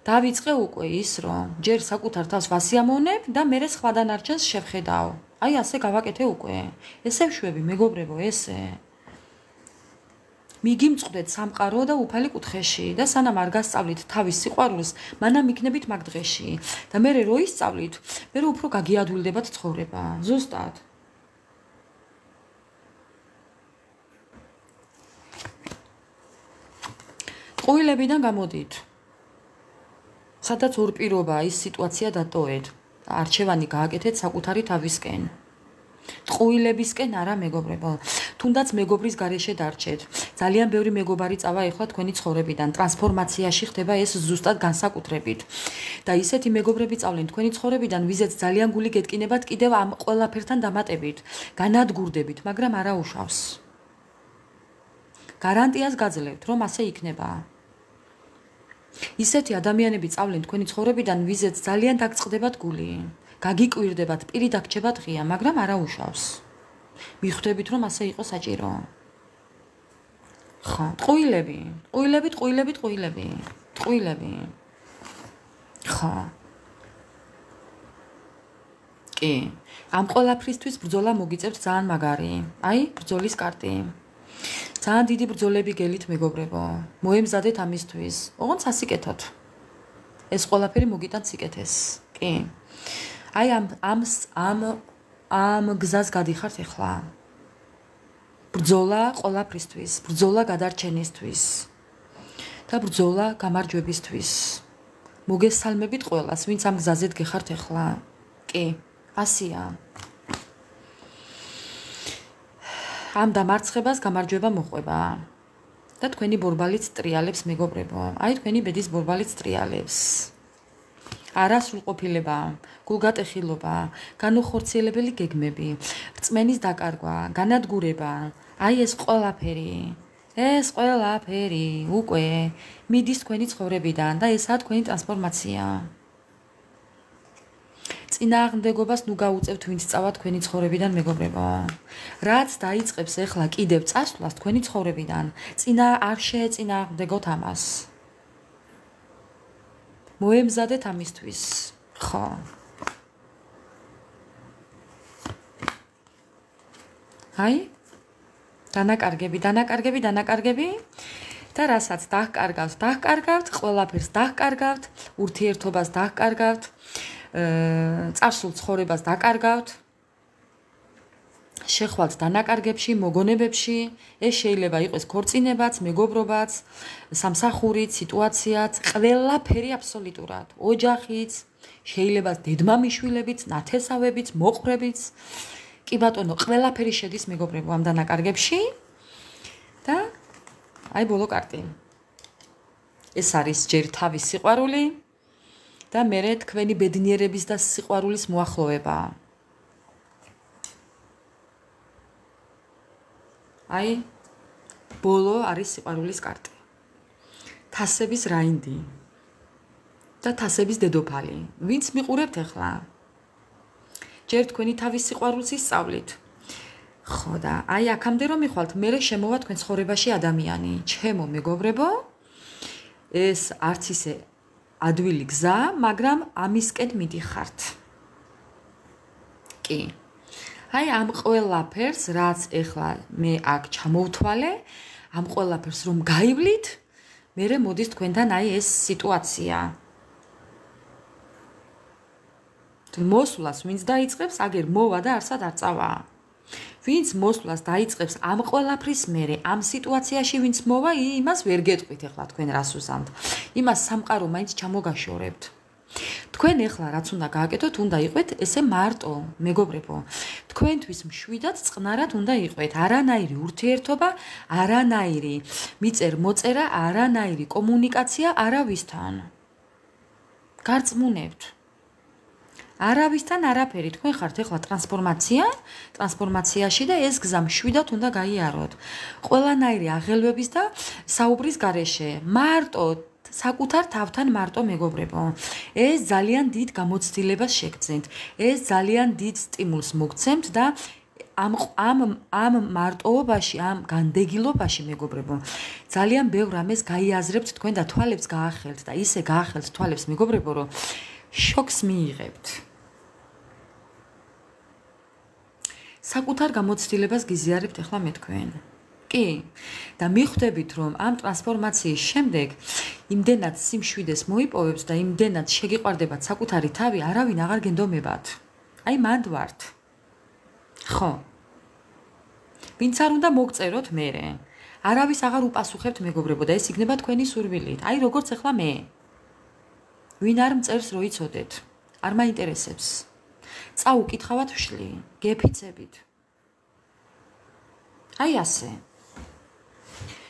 დავიწყე უკვე ის, რომ ჯერ საკუთარ თავს ვასიამოვნებ და მერე სხვა დანარჩენს შევხედავ. აი ასე გავაკეთე უკვე. ესე ვშვები, მეგობრებო, ესე. მიგიმწყდეთ სამყარო და უფალი კუთხეში და სანამ არ გასწავლით თავის სიყვარულს, მანამ იქნებით მაგ დღეში და მერე რო ისწავლით, მერე უფრო გაგიადვილდებათ ცხოვრება. ზუსტად. ყუილებიდან გამოდით. სადაც ორ პირობა ის სიტუაცია დატოვეთ. არჩევანი გააკეთეთ საკუთარი თავისკენ. ტყუილებისკენ არა მეგობრებო. თუნდაც მეგობრის გარეშე დარჩეთ. ძალიან ბევრი მეგობარი წავა ეხლა თქვენი ცხოვრებიდან. ტრანსფორმაციაში ხდება ეს ზუსტად განსაკუთრებით. და ისეთი მეგობრები წავლენ თქვენი ცხოვრებიდან, ვიზეც ძალიან გული გეტკინებათ კიდევ ამ ყველაფერთან დამატებით, განადგურდებით, მაგრამ არა უშავს. გარანტიას გაძლევთ, რომ ასე იქნება. ისეთი ადამიანები წავლენ თქვენი ცხოვრებიდან, ვიზეც ძალიან დაგწყდებათ გული. გაგიკვირდებათ, პირი დაგჭებათ ღია, მაგრამ არა უშავს. მიხვდებით, რომ ასე იყო საჭირო. ხო, ტყუილები. ხო. კი, ამ ყველაფრისთვის ბრძოლა მოგიწევთ ძალიან მაგარი. აი, ბრძოლის კარტი. ძალიან დიდი ბრძოლები გელით მეგობრებო. მოემზადეთ ამისთვის. ოღონდ სასიკეთოდ. ეს ყველაფერი მოგიტანთ სიკეთეს. კი. აი ამ გზას გადიხართ ახლა. ბრძოლა ყველაფრისთვის, ბრძოლა გადარჩენისთვის და ბრძოლა გამარჯვებისთვის. მოგესალმებით ყველას, ვინც ამ გზაზე დგეხართ ახლა. კი, ასია. ამ დამარცხებას გამარჯვება მოყვება. და თქვენი ბორბალიც ტრიალებს მეგობრებო. აი თქვენი ბედის ბორბალიც ტრიალებს. არასრულყოფილება, გულგატეხილობა, განუხორციელებელი გეგმები, რწმენის დაკარგვა, განადგურება, აი ეს ყველაფერი უკვე მიდის თქვენი ცხოვრებიდან და ესაა თქვენი ტრანსფორმაცია. წინააღმდეგობას ნუ გაუწევთ ვინც წავა თქვენი ცხოვრებიდან მეგობრებო. რაც დაიწყებს ახლა კიდევ წასვლას თქვენი ცხოვრებიდან, არ შეეწინააღმდეგოთ ამას. მოემზადეთ ამისთვის. ხო. აი? დანაკარგები და რასაც დაჰკარგავთ, ყველაფერს დაჰკარგავთ, ურთიერთობას დაჰკარგავთ, წარსულ ცხოვრებას დაკარგავთ. შეხვალთ დანაკარგებში, მოგონებებში, ეს შეიძლება იყოს ქორწინებაც, მეგობრობაც, სამსახურით, სიტუაციაც, ყველაფერი აბსოლუტურად, ოჯახიც, შეიძლება დედმამიშვილებიც, ნათესავებიც, მოყვრებიც. კი ბატონო, ყველაფერი შედის მეგობრებო ამ დანაკარგებში და აი ბოლო კარტი. ეს არის ჯერ თავის სიყვარული და მერე თქვენი ბედნიერების და სიყვარულის მოახლოვება. აი, ბოლო არის სიყვარულის კარტი. თასების რაინდი და თასების დედოფალი. ვინც მიყურებთ ახლა? ჯერ თქვენი თავის სიყვარულს ისწავლით. ხო და აი აქამდე რომ მიხვალთ, მერე შემოვა თქვენ ცხოვრებაში ადამიანი. ჩემო მეგობრებო, ეს არც ისე ადვილი გზა, მაგრამ ამისკენ მიდიხართ. კი. აი ამ ყველაფერს, რაც ეხლა მე აქ ჩამოვთვალე, ამ ყველაფერს რომ გაივლით, მერე მოდის თქვენთან აი ეს სიტუაცია. მოსვლას ვინც დაიწყებს, აგერ მოვა და არსად არ წავა. ვინც მოსვლას დაიწყებს ამ ყველაფრის მერე, ამ სიტუაციაში ვინც მოვა, იმას ვერ გეტყვით ახლა თქვენ რას უსამთ. იმას სამყარო მაინც ჩამოგაშორებთ. თქვენ ახლა რაც უნდა გააკეთოთ, უნდა იყვეთ ესე მარტო, მეგობრებო. თქვენთვის მშვიდად წყნარად უნდა იყვეთ. არანაირი ურთიერთობა, არანაირი მიწერ-მოწერა, არანაირი კომუნიკაცია არავისთან. გარწმუნებთ. არავისთან არაფერი. თქვენ ხართ ახლა ტრანსფორმაციაში და ეს გზა მშვიდად უნდა გაიაროთ. ყველანაირი აღელვების და საუბრის გარეშე. მარტო საკუთარ თავთან მარტო მეგობრებო. ეს ძალიან დიდ გამოცდილებას შეგძენთ. ეს ძალიან დიდ სტიმულს მოგცემთ და ამ მარტოობაში, ამ განდეგილობაში მეგობრებო, ძალიან ბევრ რამეს გაიაზრებთ თქვენ და თვალებს გაახელთ და ისე გაახელთ თვალებს მეგობრებო, რომ შოკს მიიღებთ. საკუთარ გამოცდილებას გიზიარებთ ახლა მე თქვენ. კი, და მიხვდებით, რომ ამ ტრანსფორმაციის შემდეგ იმდენად სიმშვიდეს მოიპოვებთ და იმდენად შეგიყვარდებათ საკუთარი თავი, არავინ აღარ გენდომებათ. აი მანდ ვართ. ხო. ვინც არ უნდა მოგწეროთ მერე. არავის აღარ უპასუხებთ მეგობრებო და ეს იქნება თქვენი სურვილით. აი როგორც ახლა მე. ვინ არ მწერს რო იცოდეთ. არ მაინტერესებს. წაუკითხავად ვშლი, გეფიცებით. აი ასე.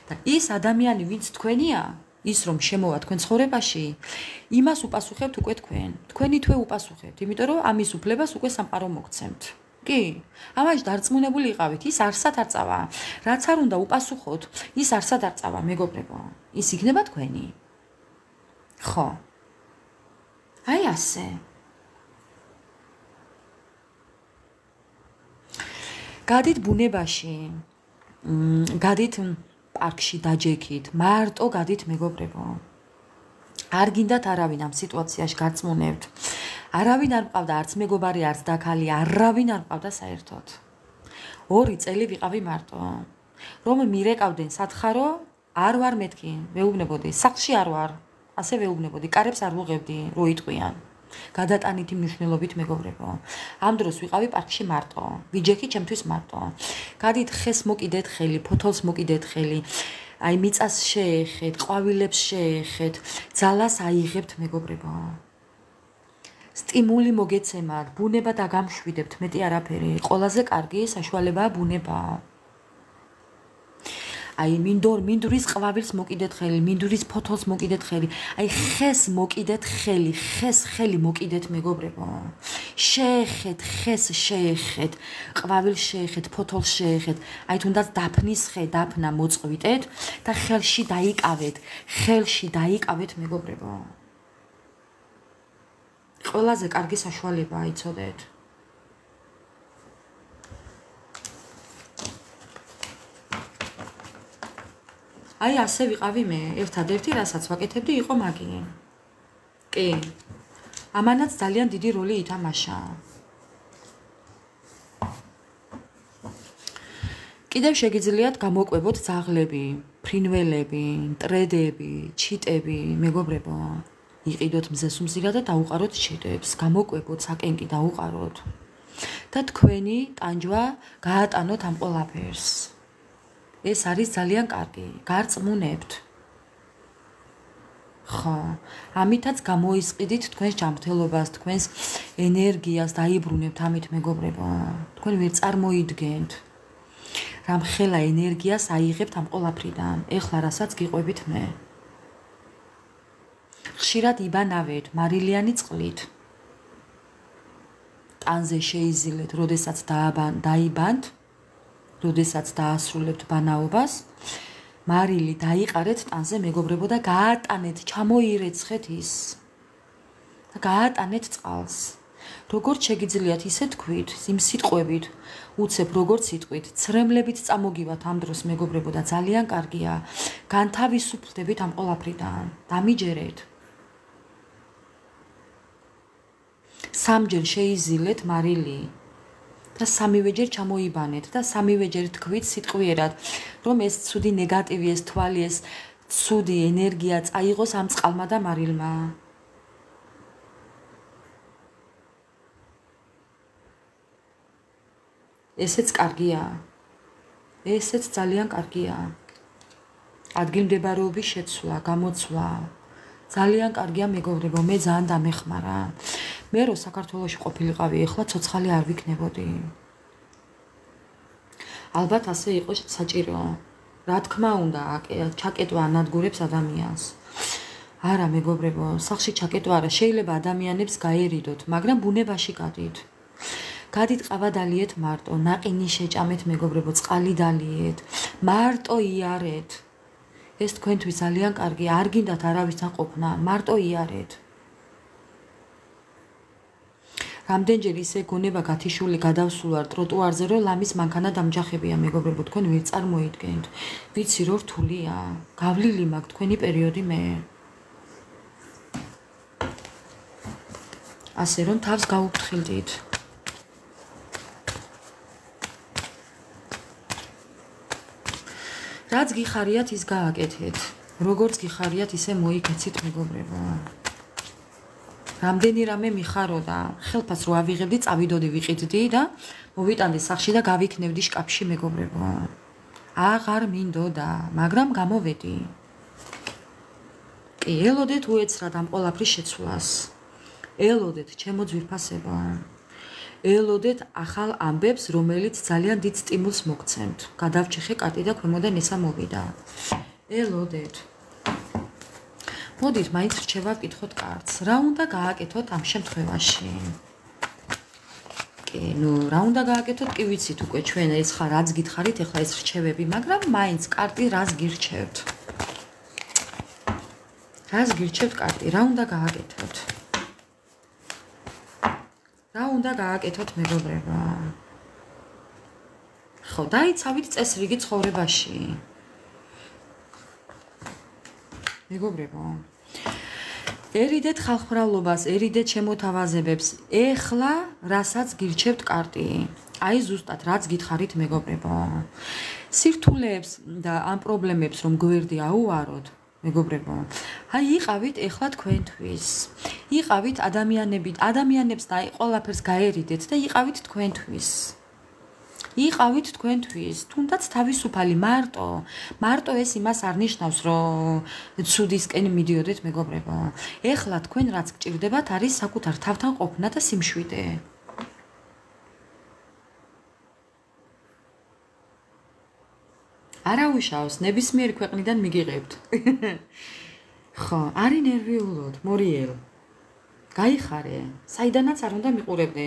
და ის ადამიანი, ვინც თქვენია, ის რომ შემოვა თქვენ ცხოვრებაში, იმას უპასუხებთ უკვე თქვენ. თქვენი თვე უპასუხებთ, იმიტომ რომ ამის უფლებას უკვე სამყარო მოგცემთ. კი, ამაში დარწმუნებული იყავით, ის არსად არ წავა. რაც არ უნდა უპასუხოთ, ის არსად არ წავა, მეგობრებო. ის იქნება თქვენი. ხო. აი ასე. გადით ბუნებაში, გადით პარკში დაჯექით, მარტო გადით მეგობრებო. არ გინდათ არავინ ამ სიტუაციაში გაწმუნებთ. არავინ არ მყავდა, არც მეგობარი, არც დაქალი, არავინ არ მყავდა საერთოდ. 2 წელი ვიყავი მარტო. რომ მირეკავდნენ სათხარო, არ ვარ მეთქი, ვეუბნებოდი, სახლში არ ვარ, ასე ვეუბნებოდი, კარებს არ ვუღებდი, რო იტყვიან. გადატანითი მნიშვნელობით მეგობრებო. ამ დროს ვიყავი პარკში მარტო. ვიჯექი ჩემთვის მარტო. გადით ხეს მოკიდეთ ხელი, ფოთოლს მოკიდეთ ხელი. აი მიწას შეეხეთ, ყვავილებს შეეხეთ, ძალას აიღებთ მეგობრებო. სტიმული მოგეცემათ, ბუნება დაგამშვიდებთ, მეტი არაფერი. ყველაზე კარგი საშუალებაა ბუნება. აი მინდვრის ყვავილს მოკიდეთ ხელი, მინდვრის ფოთოლს მოკიდეთ ხელი. აი ხეს მოკიდეთ ხელი, ხელი მოკიდეთ მეგობრებო. შეეხეთ, ხეს შეეხეთ, ყვავილს შეეხეთ, ფოთოლს შეეხეთ. აი თუნდაც დაფნის ხე, დაფნა მოწყვიტეთ და ხელში დაიკავეთ მეგობრებო. ყველაზე კარგი საშუალებაა, იცოდეთ. აი ასე ვიყავი მე, ერთადერთი რასაც ვაკეთებდი იყო მაგი. კი. ამანაც ძალიან დიდი როლი ითამაშა. კიდევ შეგიძლიათ გამოკვებოთ ძაღლები, ფრინველები, მტრედები, ჩიტები, მეგობრებო. იყიდოთ მზეს უმზირა და დაუყაროთ ჩიტებს, გამოკვებოთ საკენკი დაუყაროთ. და თქვენი ტანჯვა გაატანოთ ამ ყველაფერს. ეს არის ძალიან კარგი, გარწმუნებთ. ხო, ამითაც გამოისყიდით თქვენს ჯანმრთელობას, თქვენს ენერგიას, დაიბრუნებთ ამით მეგობრებო. თქვენ ვერ წარმოიდგენთ. რამ ხელა ენერგიას აიღებთ ამ ყველაფრიდან, ეხლა რასაც გიყვებით მე. ხშირად იბანავეთ მარილიანი წყლით. ტანზე შეიზილეთ, როდესაც დაიბანთ, როდესაც დაასრულებთ ბანაობას, მარილი დაიყარეთ ტანზე მეგობრებო და გაატანეთ, ჩამოირეცხეთ ის. და გაატანეთ წყალს. როგორც შეგიძლიათ ისე თქვით, იმ სიტყვებით, უცებ როგორც სიტყვით, ცრემლებით წამოგივათ ამ დროს მეგობრებო და ძალიან კარგია. განთავისუფლდებით ამ ყველაფრიდან. დამიჯერეთ. სამჯერ შეიზილეთ მარილი. და სამივეჯერ ჩამოიბანეთ და სამივეჯერ თქვით სიტყვიერად, რომ ეს ცუდი ნეგატივი, ეს თვალი, ეს ცუდი ენერგია წაიღოს ამ წყალმა და მარილმა. ესეც კარგია. ესეც ძალიან კარგია. ადგილმდებარეობის შეცვლა, გამოცვლა. ძალიან კარგია მეგობრებო, მე ძალიან დამეხმარა. მე რო საქართველოში ყოფილიყავი, ეხლა ცოცხალი არ ვიქნებოდი. ალბათ ასე იყოს საჭირო. რა თქმა უნდა, ჩაკეტვა ანადგურებს ადამიანს. არა მეგობრებო, სახლში ჩაკეტვა არა, შეიძლება ადამიანებს გაერიდოთ, მაგრამ ბუნებაში გადით. გადით ყავა დალიეთ მარტო, ნაყინი შეჭამეთ მეგობრებო, წყალი დალიეთ, მარტო იარეთ. ეს თქვენთვის ძალიან კარგია, არ გინდათ არავისთან ყოფნა, მარტო იარეთ. რამდენჯერ ისე გონება გათიშული გადავსულარ ტროტუარზე, რომ ლამის მანქანა დამჯახებია მეგობრებო, თქვენ ვერ წარმოიდგენთ. ვიცი რომ რთულია, გავლილი მაქვს თქვენი პერიოდი მე. ასე რომ თავს გაუფრთხილდით. რაც გიხარიათ ის გააკეთეთ. როგორც გიხარიათ ისე მოიქეცით მეგობრებო. რამდენი რამე მიხაროდა, ხელფას რო ავიღებდი, წავიდოდი ვიყიდდი და მოვიტანდი სახში და გავიქნევდი შკაფში მეგობრებო. აღარ მინდოდა, მაგრამ გამოვედი. კი, ელოდეთ უეცრად ამ ყველაფრის შეცვლას. ელოდეთ ჩემო ძვირფასებო. ელოდეთ ახალ ამბებს, რომელიც ძალიან დიდ სტიმულს მოგცემთ. გადავჭიხე კარტი და ქვემოდან ესა მოვიდა. ელოდეთ. მოდით, მაინც რჩევა ვკითხოთ კარტს. რა უნდა გააკეთოთ ამ შემთხვევაში? რა უნდა გააკეთოთ? კი ვიცით უკვე ჩვენ ეს ხარ რაც გითხარით ახლა ეს რჩევები, მაგრამ მაინც კარტი რას გირჩევთ? რას გირჩევთ კარტი? რა უნდა გააკეთოთ? რა უნდა გააკეთოთ მეგობრებო? ხო, დაიცავით წესრიგი ცხოვრებაში. მეგობრებო, ერიდეთ ხალხმრავლობას, ერიდეთ შემოთავაზებებს, ეხლა რასაც გირჩევთ კარტი. აი ზუსტად რაც გითხარით მეგობრებო. სირთულეებს და ამ პრობლემებს რომ გვერდი აუაროთ, მეგობრებო, აი იყავით ეხლა თქვენთვის. იყავით ადამიანებს და ყველაფერს გაერიდეთ და იყავით თქვენთვის. იყავით თქვენთვის, თუნდაც თავისუფალი მარტო ეს იმას არ ნიშნავს, რომ ცუდისკენ მიდიოდეთ მეგობრებო. ეხლა თქვენ რაც გჭირდებათ არის საკუთარ თავთან ყოფნა და სიმშვიდე. არავიშავს, ნებისმიერი ქვეყნიდან მიგიღებთ. ხო, არი ნერვიულოდ, მორიელ. გაიხარე, საიდანაც არ უნდა მიყურებდე.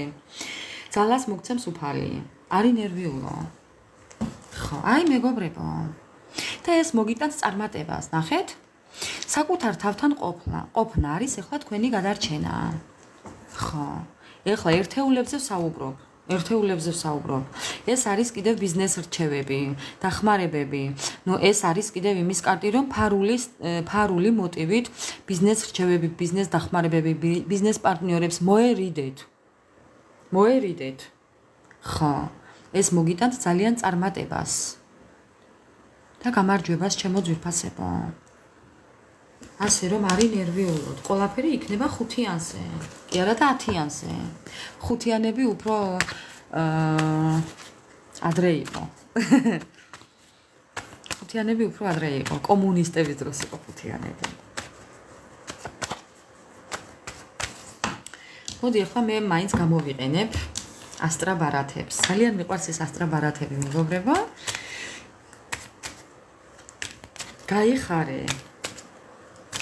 ძალას მოგცემს უფალი. არი ნერვიულო. ხო, აი მეგობრებო. და ეს მოგიტანს წარმატებას, ნახეთ? საკუთარ თავთან ყოფნა არის ეხლა თქვენი გადარჩენა. ხო, ეხლა ერთეულებზე ვსაუბრობ. ეს არის კიდევ ბიზნეს რჩევები, დახმარებები. ეს არის კიდევ იმის კარტი, რომ ფარული მოტივით ბიზნეს რჩევები, ბიზნეს დახმარებები, ბიზნეს პარტნიორებს მოერიდეთ. ხო, ეს მოგიტანთ ძალიან წარმატებას და გამარჯვებას ჩემო ძვირფასებო. ასე რომ არი ნერვიულოდ, ყველაფერი იქნება 5-იანზე, კი არა და 10-იანზე. 5-იანები უფრო ადრე იყო. 5-იანები უფრო ადრე იყო, კომუნისტების დროს იყო 5-იანები. მოდი ახლა მე მაინც გამოვიყენებ ასტრაბარათებს. ძალიან მიყვარს ეს ასტრაბარათები, მეგობრებო.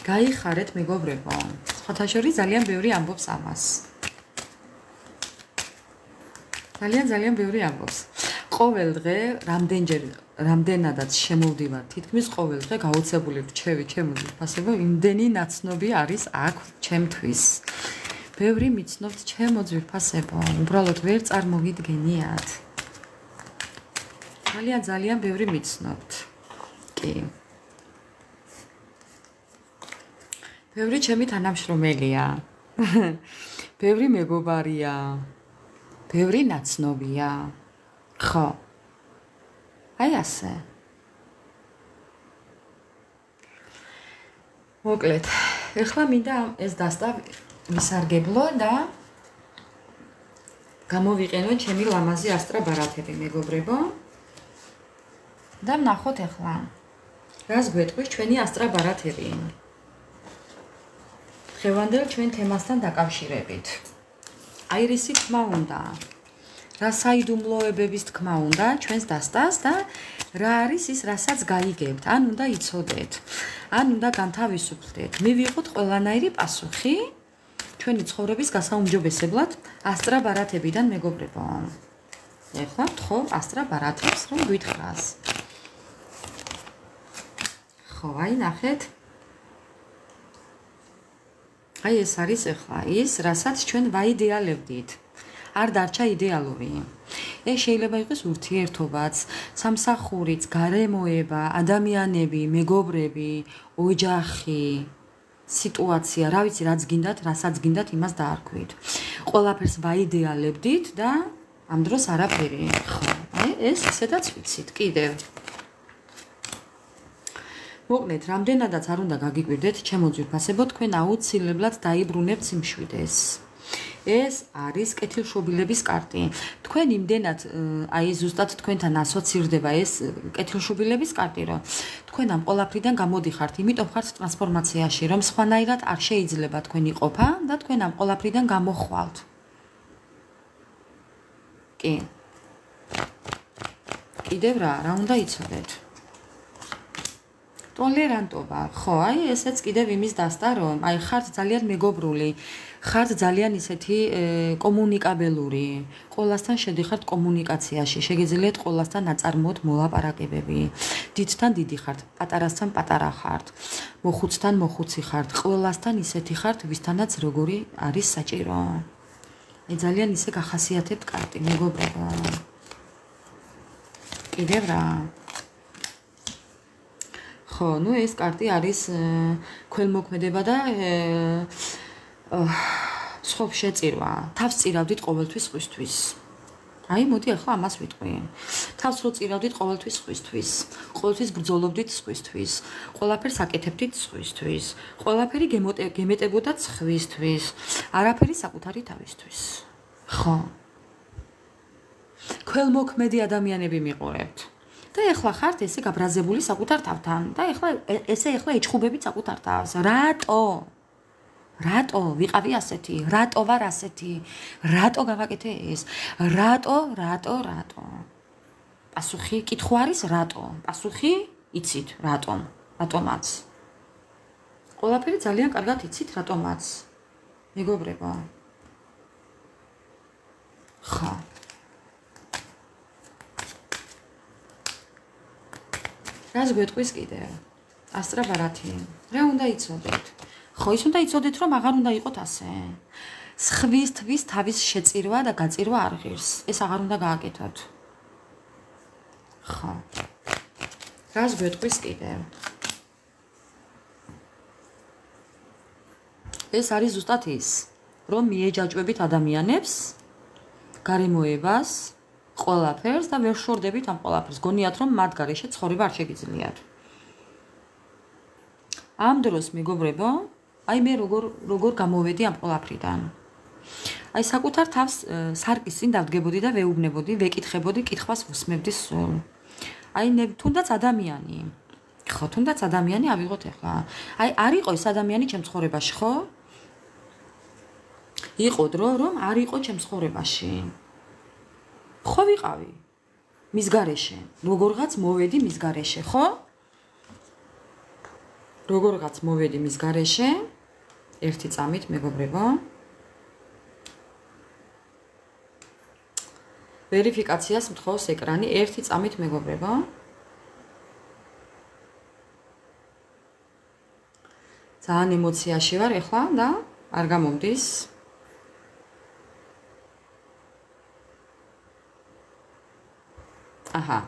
გაიხარეთ, მეგობრებო. სხვათა შორის ძალიან ბევრი ამბობს ამას. ძალიან ბევრი ამბობს. ყოველ დღე რამდენადაც შემოვდივარ, თითქმის ყოველ დღე გაოცებული რჩევი ჩემო ძვირფასებო, იმდენი ნაცნობი არის აქ ჩემთვის. ბევრი მიცნობთ ჩემო ძვირფასებო, უბრალოდ ვერ წარმოგიდგენიათ. ძალიან ბევრი მიცნობთ. კი. ბევრი ჩემი თანამშრომელია. ბევრი მეგობარია. ბევრი ნაცნობია. ხო. აი ასე. მოკლედ, ეხლა მინდა ეს დასტა ვისარგებლო და გამოვიყენო ჩემი ლამაზი ასტრაბარათები, მეგობრებო. და ვნახოთ ეხლა რას გვეტყვის ჩვენი ასტრაბარათები. დღევანდელ ჩვენ თემასთან დაკავშირებით. აირისი თქმა უნდა. რა საიდუმლოებების თქმა უნდა ჩვენს დასტას და რა არის ის, რასაც გაიგებთ, ან უნდა იცოდეთ, ან უნდა განთავისუფლდეთ. მივიღოთ ყველანაირი პასუხი ჩვენი ცხოვრების გასაუმჯობესებლად ასტრაბარათებიდან, მეგობრებო. ეხლა ვთხოვ ასტრაბარათებს, რომ გვითხრას. ხო, აი ნახეთ. აი ეს არის ეხლა ის, რასაც ჩვენ ვაიდეალებდით. არ დარჩა იდეალური. ეს შეიძლება იყოს ურთიერთობაც, სამსახურიც, გარემოება, ადამიანები, მეგობრები, ოჯახი, სიტუაცია, რა ვიცი, რაც გინდათ, რასაც გინდათ, იმას დაარქვით. ყველაფერს ვაიდეალებდით და ამ დროს არაფერი. ხო, აი ეს ისედაც ვიცით, კიდევ. მოკლედ, რამდენადაც არ უნდა გაგიკვირდეთ, ჩემო ძვირფასებო, თქვენ აუცილებლად დაიბრუნებთ სიმშვიდეს. ეს არის კეთილშობილების კარტი. თქვენ იმდენად აი ზუსტად თქვენთან ასოცირდება ეს კეთილშობილების კარტი, რომ თქვენ ამ ყველაფრიდან გამოდიხართ, იმიტომ ხართ ტრანსფორმაციაში, რომ სხვანაირად არ შეიძლება თქვენი ყოფა და თქვენ ამ ყველაფრიდან გამოხვალთ. კი. კიდევ რა უნდა იცოდეთ? ტოლერანტობა, ხო, აი ესეც კიდევ იმის დასტა, რომ აი ხართ ძალიან მეგობრული, ხართ ძალიან ისეთი კომუნიკაბელური, ყველასთან შედიხართ კომუნიკაციაში, შეგეძლიათ ყველასთან ნაწარმოოდ მოლაპარაკებები. დიდთან დიდი ხართ, პატარასთან პატარა ხართ, მოხუცთან მოხუცი ხართ, ყველასთან ისეთი ხართ, ვისთანაც როგორი არის საჭირო. აი ძალიან ისე გახასიათებთ კარტი, მეგობრებო. კიდევ რა? ხო, ნუ ეს კარტი არის ქველმოქმედება და სხობ შეწირვა. თავს წირავდით ყოველთვის სხვისთვის. აი, მოდი ახლა ამას ვიტყვი. თავს რო წირავდით ყოველთვის სხვისთვის. ყოველთვის ბრძოლობდით სხვისთვის. ყველაფერს აკეთებდით სხვისთვის. ყველაფერი გემეტებოდათ სხვისთვის. არაფერი საკუთარი თავისთვის. ხო. ქველმოქმედი ადამიანები მიყურებთ. და ეხლა ხართ ესე გაბრაზებული საკუთარ თავთან და ეხლა ეჩხუბებით საკუთარ თავს. რატო ვიყავი ასეთი? რატო ვარ ასეთი? რატო გავაკეთე ეს? რატო? პასუხი კითხვა არის რატო? პასუხი იცით რატომ? რატომაც? ყველაფერი ძალიან კარგად იცით რატომაც? მეგობრებო. ხა რას გვეტყვის კიდევ? ასტრაბარათი. რა უნდა იცოდეთ? ხო, ის უნდა იცოდეთ, რომ აღარ უნდა იყოთ ასე. სხვისთვის თავის შეწირვა და გაწირვა არ ღირს. ეს აღარ უნდა გააკეთოთ. ხო. რას გვეტყვის კიდევ? ეს არის ზუსტად ის, რომ მიეჯაჭვებით ადამიანებს, გარემოებას, ყველაფერს და ვერ შორდებით ამ ყველაფერს. გონიათ რომ მათ გარეშე ცხოვრება არ შეგიძლიათ. ამ დროს მეგობრებო, აი მე როგორ გამოვედი ამ ყველაფრიდან. აი საკუთარ თავს სარკის წინ დავდგებოდი და ვეუბნებოდი, ვეკითხებოდი, კითხვას ვუსმევდი სულ. აი თუნდაც ადამიანი. ხო, თუნდაც ადამიანი ავიღოთ ახლა. აი არ იყო ეს ადამიანი ჩემ ცხოვრებაში, ხო? იყო დრო რომ არ იყო ჩემ ცხოვრებაში. ხო ვიყავი მის გარეშე, როგორღაც მოვედი მის გარეშე, ხო? როგორღაც მოვედი მის გარეშე, ერთი წამით მეგობრებო. ვერიფიკაციას მთხოვს ეკრანი, ერთი წამით მეგობრებო. ძალიან ემოციაში ვარ ახლა და არ გამომდის. აჰა.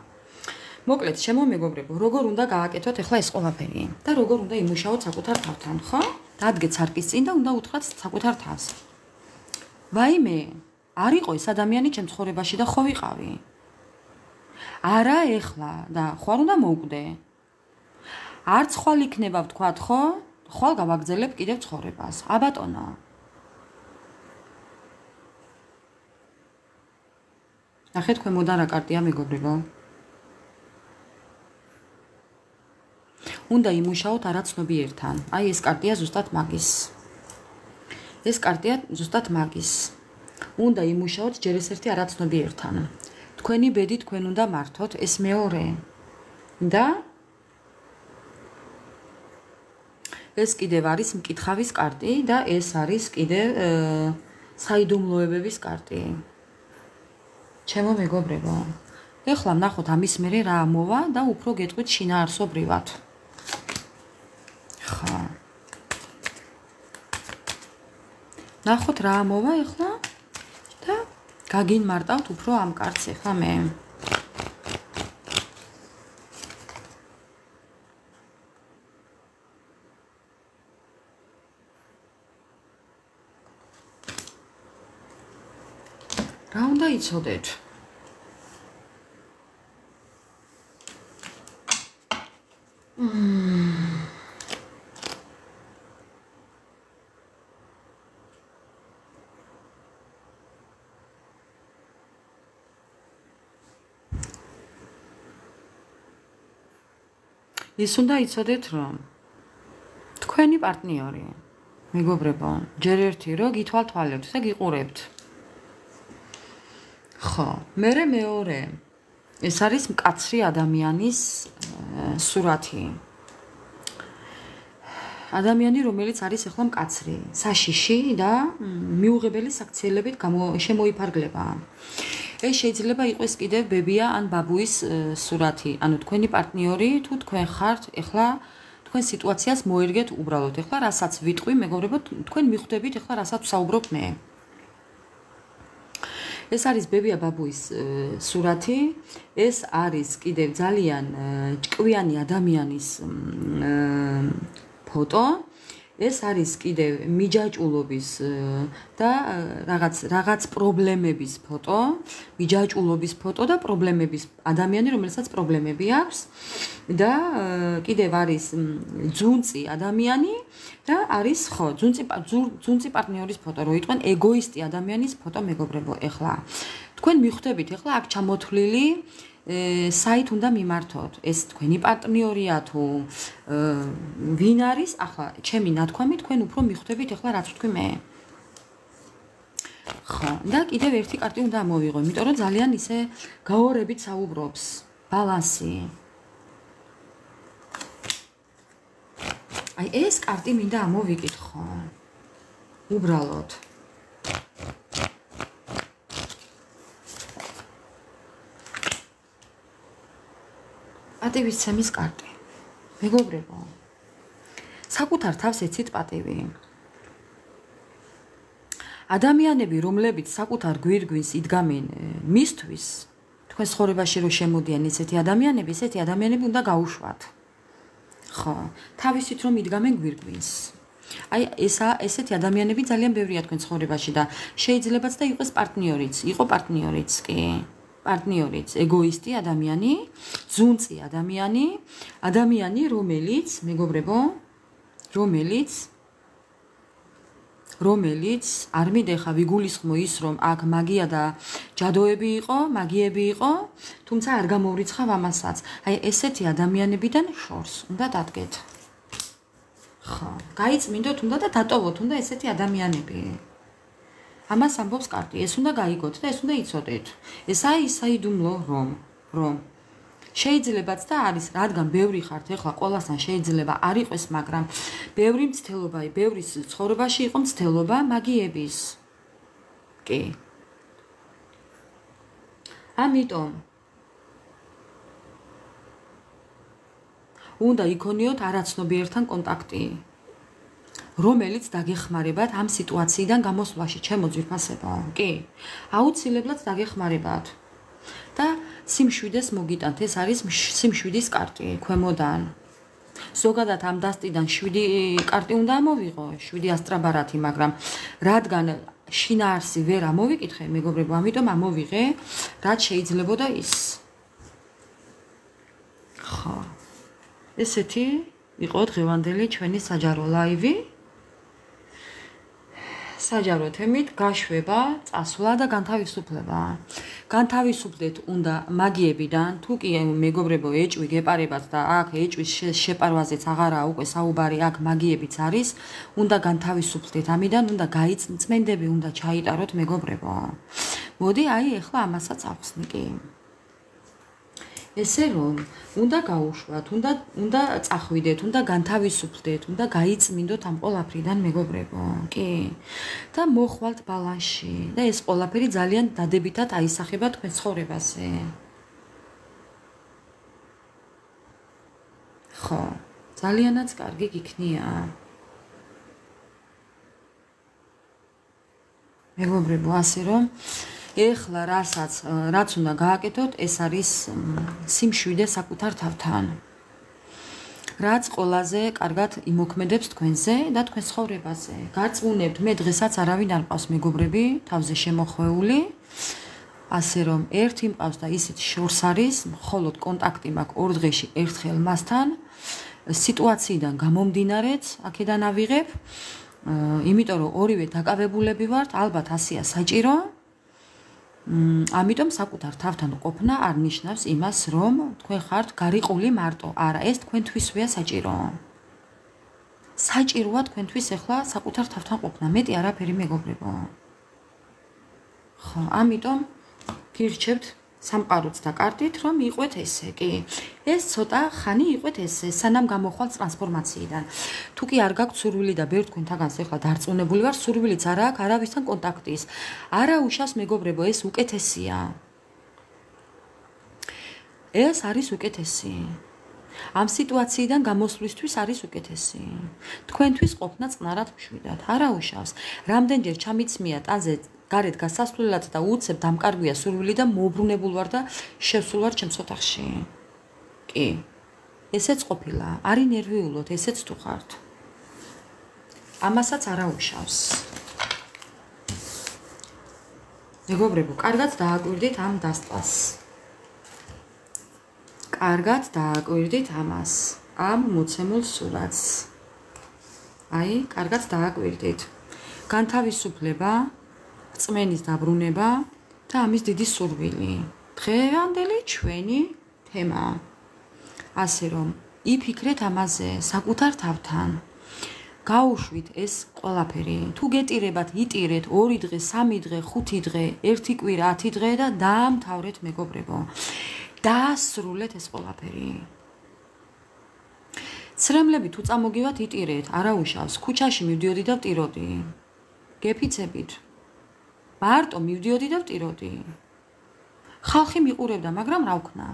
მოკლედ, ჩემო მეგობრებო, როგორ უნდა გააკეთოთ ახლა ეს ყველაფერი და როგორ უნდა იმუშაოთ საკუთარ თავთან, ხო? დადგეთ სარკის წინ და უნდა უთხრათ საკუთარ თავს. ვაიმე, არ იყო ეს ადამიანი ჩემ ცხოვრებაში და ხო ვიყავი. არა ეხლა და ხო არ უნდა მოვკვდე. არც ხვალ იქნება ვთქვათ, ხო? ხვალ გავაგზელებ კიდევ ცხოვრებას. აბატონო. ნახეთ ქვემოდან რა კარტია მეგობრებო. უნდა იმუშაოთ არაცნობიერთან. აი ეს კარტია ზუსტად მაგის. ეს კარტია ზუსტად მაგის. უნდა იმუშაოთ ჯერ ეს ერთი არაცნობიერთან. თქვენი ბედი თქვენ უნდა მართოთ, ეს მეორე. და ეს კიდევ არის მკითხავის კარტი და ეს არის კიდევ საიდუმლოებების კარტი. ჩემო მეგობრებო, ეხლა ნახოთ ამის მერე რა მოვა და უფრო გეტყვით შინაარსობრივად. ხა. ნახოთ რა მოვა ეხლა და გაგინმარტავთ უფრო ამ კარტს ეხლა მე. რა უნდა იცოდეთ? ის უნდა იცოდეთ, რომ თქვენი პარტნიორი, მეგობრებო, ჯერ ერთი რო გითვალთვალებთ და გიყურებთ. ხო, მეორე ეს არის მკაცრი ადამიანის სურათი. ადამიანი, რომელიც არის ახლა მკაცრი, საშიში და მიუღებელი საქციელებით შემოიფარგლება. ეს შეიძლება იყოს კიდევ ბებია ან ბაბუის სურათი, ანუ თქვენი პარტნიორი თუ თქვენ ხართ, ახლა თქვენ სიტუაციას მოერგეთ უბრალოდ. ახლა რასაც ვიტყვი, მეგობრებო, თქვენ მიხვდებით ახლა რასაც ვსაუბრობ მე. ეს არის ბებია ბაბუის სურათი, ეს არის კიდევ ძალიან ჭკვიანი ადამიანის ფოტო, ეს არის კიდევ მიჯაჭულობის და რაღაც პრობლემების ფოტო, მიჯაჭულობის ფოტო და პრობლემების ადამიანი, რომელსაც პრობლემები აქვს და კიდევ არის ძუნწი ადამიანი და არის ხო, ძუნწი პარტნიორის ფოტო, რო იტყვენ ეგოისტი ადამიანის ფოტო, მეგობრებო, ეხლა თქვენ მიხვდებით, ეხლა აქ ჩამოთვლილი საით უნდა მიმართოთ. ეს თქვენი პარტნიორია თუ ვინ არის? ახლა ჩემი ნათქვამი თქვენ უფრო მიხვდებით ახლა რაც ვთქვი მე. ხო, და კიდევ ერთი კარტი უნდა ამოვიღო, იმიტომ რომ ძალიან ისე გაორებით საუბრობს. ბალანსი. აი ეს კარტი მინდა ამოვიკითხო. უბრალოდ. პატივისცემის კარტი. მეგობრებო, საკუთარ თავს ეცით პატივი. ადამიანები, რომლებიც საკუთარ გვირგვინს იდგამენ მისთვის, თქვენ ცხოვრებაში რო შემოდიან ესეთი ადამიანები უნდა გაუშვათ. ხო, თავისით რომ იდგამენ გვირგვინს. აი ესეთი ადამიანები ძალიან ბევრია თქვენ ცხოვრებაში და შეიძლებაც და იყოს პარტნიორიც, იყო პარტნიორიც კი. პარტნიორიც, ეგოისტი ადამიანი, ძუნწი ადამიანი, რომელიც, მეგობრებო, რომელიც არ მიდეხა ვიგულისხმო ის, რომ აქ მაგია და მაგიები იყო, თუმცა არ გამოვრიცხავ ამასაც. აი ესეთი ადამიანებიდან შორს უნდა დადგეთ. ხო, გაიწმინდოთ უნდა და დატოვოთ უნდა ესეთი ადამიანები. ამას ამბობს კარტი, ეს უნდა გაიგოთ და ეს უნდა იცოდეთ. ესაა ისაიდუმლო რომ შეიძლებაც და არის, რადგან ბევრი ხართ, ეხლა ყველასთან შეიძლება არ იყოს, მაგრამ ბევრი მცდელობა, ბევრი ცხოვრებაში იყო მცდელობა მაგიების. კი. ამიტომ უნდა იქონიოთ არაცნობიერთან კონტაქტი. რომელიც დაგეხმარებათ ამ სიტუაციიდან გამოსვლაში, ჩემო ძვირფასებო. კი. აუცილებლად დაგეხმარებათ. და სიმშვიდეს მოგიტანთ, ეს არის სიმშვიდის კარტი ქვემოდან. ზოგადად ამ დასტიდან 7 კარტი უნდა ამოვიღო, 7 ასტრაბარათი, მაგრამ რადგან შინაარსი ვერ ამოვიკითხე, მეგობრებო, ამიტომ ამოვიღე, რაც შეიძლებოდა ის. ხო. ესეთი იყო დღევანდელი ჩვენი საჯარო ლაივი. საჯარო თემით გაშვება, წასვლა და განთავისუფლება. განთავისუფლდეთ უნდა მაგიებიდან, თუ კი მეგობრებო ეჭვი გეპარებათ და აქ ეჭვის შეპარვაზეც აღარაა უკვე საუბარი, აქ მაგიებიც არის, უნდა განთავისუფლდეთ ამიდან, უნდა წმენდები უნდა ჩაიტაროთ მეგობრებო. მოდი აი ეხლა ამასაც ახსნი კი. ესე რომ უნდა გაუშვათ, უნდა წახვიდეთ, უნდა განთავისუფლდეთ, უნდა გაიწმინდოთ ამ ყველაფრიდან მეგობრებო. კი. და მოხვალთ ბალანსში და ეს ყველაფერი ძალიან დადებითად აისახება თქვენ ცხოვრებაზე. ხო, ძალიანაც კარგი გიქნია. მეგობრებო, ასე რომ ეხლა რაც უნდა გააკეთოთ, ეს არის სიმშვიდე საკუთარ თავთან. რაც ყველაზე კარგად იმოქმედებს თქვენზე და თქვენ ცხოვრებაზე. გარწმუნებთ, მე დღესაც არავინ არ მყავს მეგობრები, თავზე შემოხვეული. ასე რომ ერთი მყავს და ისიც შორს არის, მხოლოდ კონტაქტი მაქვს 2 დღეში ერთხელ მასთან. სიტუაციიდან გამომდინარეც აქედან ავიღებ, იმიტომ რომ ორივე დაკავებულები ვართ, ალბათ ასეა საჭირო. ამიტომ საკუთარ თავთან ყოფნა არ ნიშნავს იმას, რომ თქვენ ხართ გარიყული მარტო. არა, ეს თქვენთვისვეა საჭირო. საჭიროა თქვენთვის ახლა საკუთარ თავთან ყოფნა, მეტი არაფერი მეგობრებო. ხო, ამიტომ გირჩევთ სამყაროც და კარტით, რომ იყვეთ ესე, კი. ეს ცოტა ხანი იყვეთ ესე, სანამ გამოხვალ ტრანსფორმაციიდან. თუ კი არ გაქვთ სურვილი და ბევრ თქვენთაგანს ეხლა დარწმუნებული ვარ, სურვილიც არ აქვს არავისთან კონტაქტის. არა უშავს მეგობრებო, ეს უკეთესია. ეს არის უკეთესი. ამ სიტუაციიდან გამოსვლისთვის არის უკეთესი. თქვენთვის ყოფნა წყნარად მშვიდად. არა უშავს. რამდენჯერ ჩამიცმია ტანზე გარეთ გასასვლელად და უცებ დამკარგვია სურვილი და მოუბრუნებულ ვარ და შევსულ ვარ ჩემს ოთახში. კი. ესეც ყოფილა. არი ნერვიულოთ, ესეც თუ ხართ. ამასაც არა უშავს. მეგობრებო, კარგად დააკვირდით ამ დასტას. კარგად დააკვირდით ამას, ამ მოცემულ სურათს. აი, კარგად დააკვირდით. განთავისუფლება, რწმენის დაბრუნება და ამის დიდი სურვილი. დღევანდელი ჩვენი თემა. ასე რომ, იფიქრეთ ამაზე საკუთარ თავთან. გაუშვით ეს ყველაფერი. თუ გეტირებათ, იტირეთ 2 დღე, 3 დღე, 5 დღე, 1 კვირა, 10 დღე და დაამთავრეთ მეგობრებო. დაასრულეთ ეს ყველაფერი. ცრემლები თუ წამოგივათ იტირეთ, არა უშავს, ქუჩაში მივდიოდი და ვტიროდი. გეფიცებით. მარტო მივდიოდი და ვტიროდი. ხალხი მიყურებდა, მაგრამ რა ვქნა?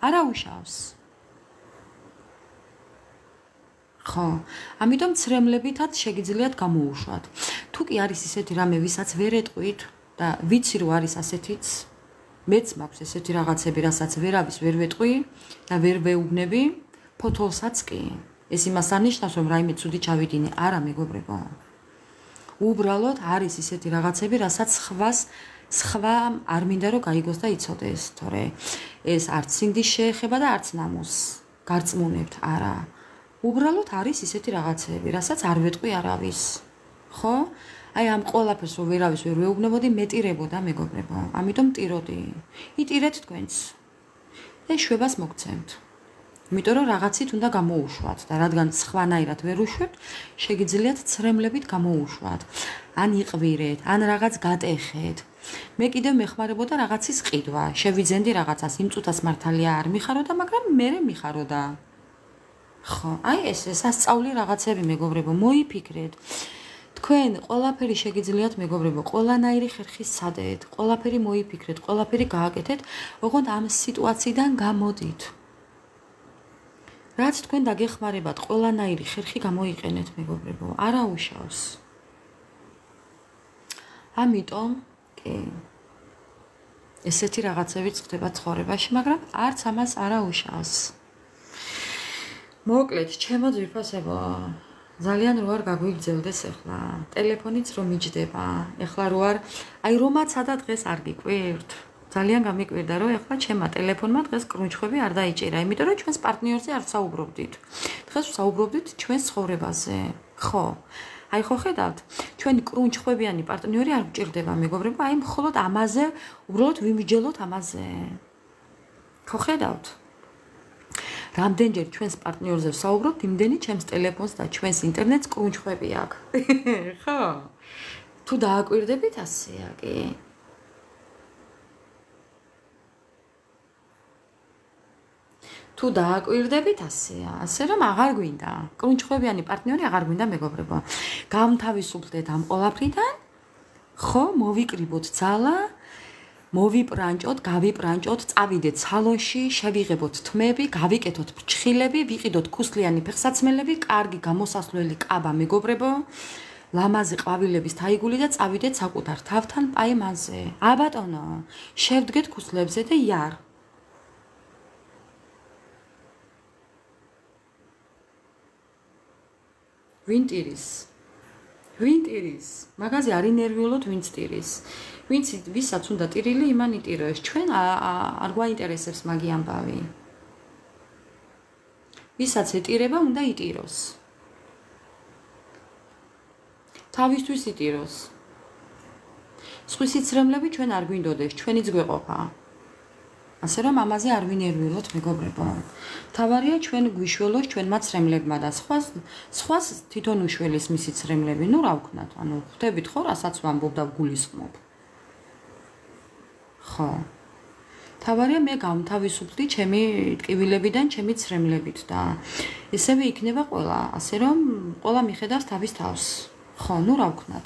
არა უშავს. ხო, ამიტომ ცრემლებითაც შეგიძლიათ გამოუშვათ. თუ კი არის ისეთი რამე, ვისაც ვერ ეტყვით და ვიცი რომ არის ასეთიც, მეც მაქვს ესეთი რაღაცები, რასაც ვერავის ვერ ვეტყვი და ვერ ვეუბნები, ფოთოლსაც კი. ეს იმას არ ნიშნავს, რომ რაიმე ცუდი ჩავიდინე, არა მეგობრებო. უბრალოდ არის ისეთი რაღაცები, რასაც სხვა არ მინდა რომ გაიგოს და იცოდეს, თორე ეს არც სინდის შეეხება და არც ნამოს. გარწმუნებთ, არა. უბრალოდ არის ისეთი რაღაცები, რასაც არ ვეტყვი არავის. ხო? აი ამ ყველაფერს რომ ვერავის ვერ ვეუბნებოდი, მეტირებოდა მეგობრებო. ამიტომ ტიროდი. იტირეთ თქვენც. და შვებას მოგცემთ. იმიტომ რომ რაღაცით უნდა გამოუშვათ და რადგან სხვანაირად ვერ უშვებთ, შეგიძლიათ ცრემლებით გამოუშვათ. ან იყვირეთ, ან რაღაც გატეხეთ. მე კიდევ მეხმარებოდა რაღაცის ყიდვა. შევიძენდი რაღაცას, იმ წუთას მართალია არ მიხაროდა, მაგრამ მე მიხაროდა. ხო, აი ეს სასწაული რაღაცები მეგობრებო, მოიფიქრეთ. თქვენ ყველაფერი შეგიძლიათ მეგობრებო, ყველანაირი ხერხი სცადეთ, ყველაფერი მოიფიქრეთ, ყველაფერი გააკეთეთ, ოღონდ ამ სიტუაციიდან გამოდით. რაც თქვენ დაგეხმარებათ, ყველანაირი ხერხი გამოიყენეთ მეგობრებო, არა უშავს. ამიტომ, კი. ესეთი რაღაცებიც ხდება ცხოვრებაში, მაგრამ არც ამას არა უშავს. მოკლედ, ჩემო ძვირფასებო, ძალიან რო არ გაგვიგრძელდეს ახლა. ტელეფონიც რომ მიჯდება. ახლა რო არ, აი რომაცა და დღეს არ გიკვირთ. ძალიან გამიკვირდა რომ ახლა ჩემმა ტელეფონმა დღეს კრუნჩხვები არ დაიჭირა, იმიტომ რომ ჩვენს პარტნიორზე არ საუბრობდით. დღეს ვსაუბრობდით ჩვენს ცხოვრებაზე. ხო. აი ხო ხედავთ, ჩვენი კრუნჩხვებიანი პარტნიორი არ გჭირდება მეგობრებო, აი მხოლოდ ამაზე, უბრალოდ ვიმიჯელოთ ამაზე. ხო ხედავთ? რამდენჯერ ჩვენს პარტნიორზე ვსაუბრობთ, იმდენი ჩემს ტელეფონს და ჩვენს ინტერნეტს კრუნჩხვები აქვს. ხო? თუ დააკვირდებით ასეა, კი. თუ დააკვირდებით ასეა, ასე რომ აღარ გვინდა. კრუნჩხვებიანი პარტნიორი აღარ გვინდა მეგობრებო. გამთავისუფლდეთ ამ ყველაფრიდან, ხო, მოვიკრიბოთ ძალა, მოვიპრანჭოთ, გავიპრანჭოთ, წავიდეთ სალონში, შევიღებოთ თმები, გავიკეთოთ ფრჩხილები, ვიყიდოთ ქუსლიანი ფეხსაცმელები, კარგი გამოსასვლელი კაბა მეგობრებო, ლამაზი ყვავილების თაიგული და წავიდეთ საკუთარ თავთან პაემანზე. აბატონო, შევდგეთ ქუსლებზე და იარ. ვინ ტირის? ვინ ტირის? მაგაზე არ ინერვიულოთ ვინც ტირის. ვისაც უნდა ტირილი, იმან იტიროს. ჩვენ არ გვაინტერესებს მაგი ამბავი. ვისაც ეტირება, უნდა იტიროს. თავისთვის იტიროს. სხვის სიცრემლები ჩვენ არ გვინდოდეს, ჩვენიც გვეყოფა. ასე რომ ამაზე არ ვინერვიულოთ მეგობრებო. თავარია ჩვენ გვიშველოს ჩვენმა ცრემლებმა და სხვას თვითონ უშველის მისი ცრემლები. ნუ რა ვქნათ, ანუ ხვდებით ხო, რასაც ვამბობ და ვგულისხმობ. ხო, თავარია მე გამთავისუფლდი ჩემი ტკივილებიდან, ჩემი ცრემლებით და ესევე იქნება ყველა, ასე რომ ყველა მიხედავს თავის თავს. ხო, ნუ რა ვქნათ.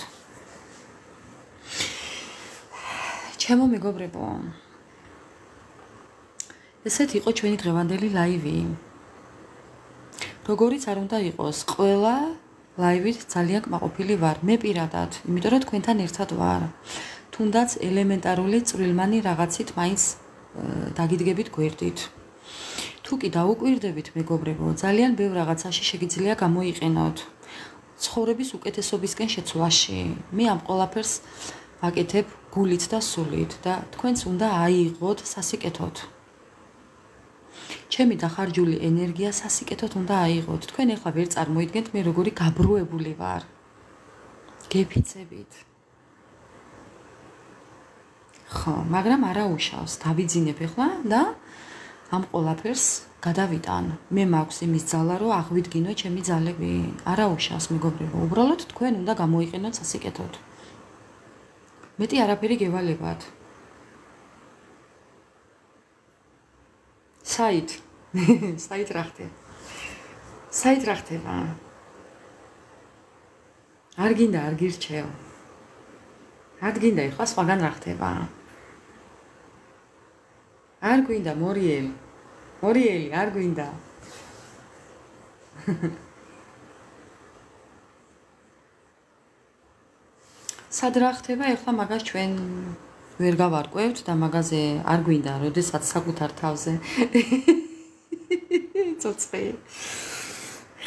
ჩემო მეგობრებო, ესეთ იყო ჩვენი დღევანდელი ლაივი. როგორიც არ უნდა იყოს, ყველა ლაივით ძალიან კმაყოფილი ვარ, მე პირადად, იმიტომ რომ თქვენთან ერთად ვარ. თუნდაც ელემენტარული წვრილმანი რაღაცით მაინც დაგიდგებით გვერდით. თუ კი დაუკვირდებით, მეგობრებო, ძალიან ბევრ რაღაცაში შეგიძლია გამოიყენოთ. ცხოვრების უკეთესობისკენ შეცვლაში. მე ამ ყველაფერს ვაკეთებ გულით და სულით და თქვენც უნდა აიღოთ სასიკეთოდ. ჩემი დახარჯული ენერგია სასიკეთოდ უნდა აიღოთ. თქვენ ახლა ვერ წარმოიდგენთ მე როგორი გაბრუებული ვარ. გეფიცებით. ხო, მაგრამ არა უშავს, დავიძინებ ახლა და ამ ყველაფერს გადავიტან. მე მაქვს იმის ძალა, რომ აღვიდგინო ჩემი ძალები. არა უშავს, მეგობრებო, უბრალოდ თქვენ უნდა გამოიყენოთ სასიკეთოდ. მეტი არაფერი გევალებათ. საით რა ხდება? საით რა ხდება? არ გინდა, არ გირჩევ. არ გინდა, ეხლა სხვაგან რა ხდება? არ გვინდა, მორიელი. მორიელი, არ გვინდა. სად რა ხდება? ეხლა მაგას ჩვენ ვერ გავარკვევთ და მაგაზე არ გვინდა, როდესაც საკუთარ თავზე. ცოცხი.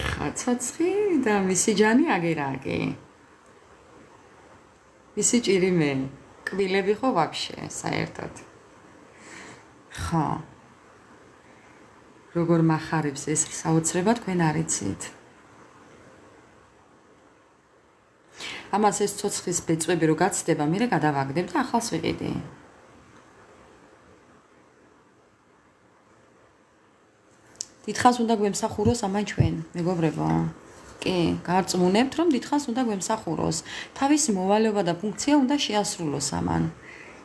ხა ცოცხი და მისი ჯანი აგერაკი. მისი ჭირი მე. კბილები ხო ვაფშე, საერთოდ. ხა. როგორ მახარებს ეს საოცრება თქვენ არ იცით. ამას ეს ცოცხლის ბეწვები რო გაცდება, მე გადავაგდებ და ახალს ვიყიდი. დიდხანს უნდა გვემსახუროს ამან ჩვენ, მეგობრებო. კი, გარწმუნებთ, რომ დიდხანს უნდა გვემსახუროს. თავისი მოვალეობა და ფუნქცია უნდა შეასრულოს ამან.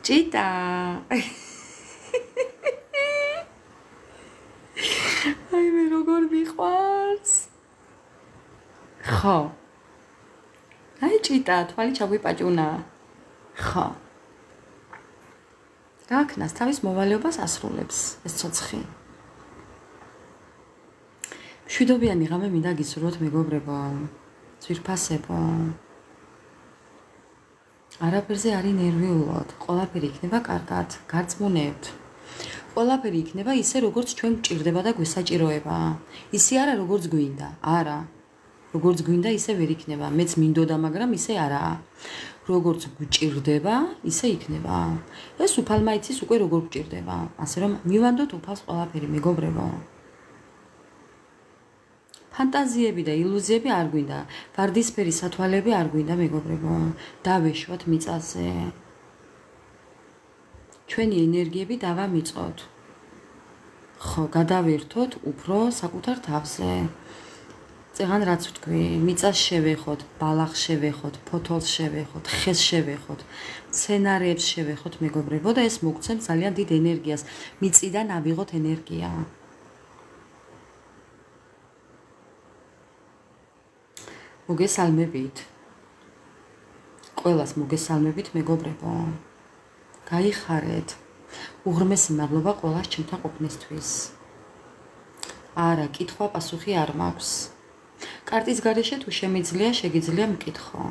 ჭიტა. აი მე როგორ მიყვარს. ხო. აი ჭიტა, თვალი ჩაგვიპაჭუნა. ხო. რაკნას თავის მოვალეობას ასრულებს ეს ცოცხი. მშვიდობიანი ღამე მინდა გისურვოთ, მეგობრებო, ძვირფასებო. არაფერზე არ ინერვიულოთ, ყველაფერი იქნება კარგად, გარწმუნებთ. ყველაფერი იქნება ისე, როგორც ჩვენ გვჭირდება და გვესაჭიროება. ისე არა, როგორც გვინდა. არა. როგორც გვინდა, ისე ვერ იქნება. მეც მინდოდა, მაგრამ ისე არაა. როგორც გვჭირდება, ისე იქნება. ეს უფალმა იცის უკვე როგორ გვჭირდება. ასე რომ მივანდოთ უფალს ყველაფერი, მეგობრებო. ფანტაზიები და ილუზიები არ გვინდა. ვარდისფერი სათვალები არ გვინდა, მეგობრებო. დავეშვათ მიწაზე. ჩვენი ენერგიები დავამიწყოთ. ხო, გადავერთოთ უფრო საკუთარ თავზე. წეგან რაც ვთქვი, მიწას შევეხოთ, ბალახს შევეხოთ, ფოთოლს შევეხოთ, ხეს შევეხოთ, სცენარებს შევეხოთ, მეგობრებო და ეს მოგცემ ძალიან დიდ ენერგიას. მიწიდან ავიღოთ ენერგია. მოგესალმებით. ყველას მოგესალმებით, მეგობრებო. გაიხარეთ. უღრმესი მადლობა ყველას ჩემთან ყოფნისთვის. არა, კითხვა პასუხი არ მაქვს. კარტის გარეშე თუ შემიძლია, შეგიძლია მკითხო.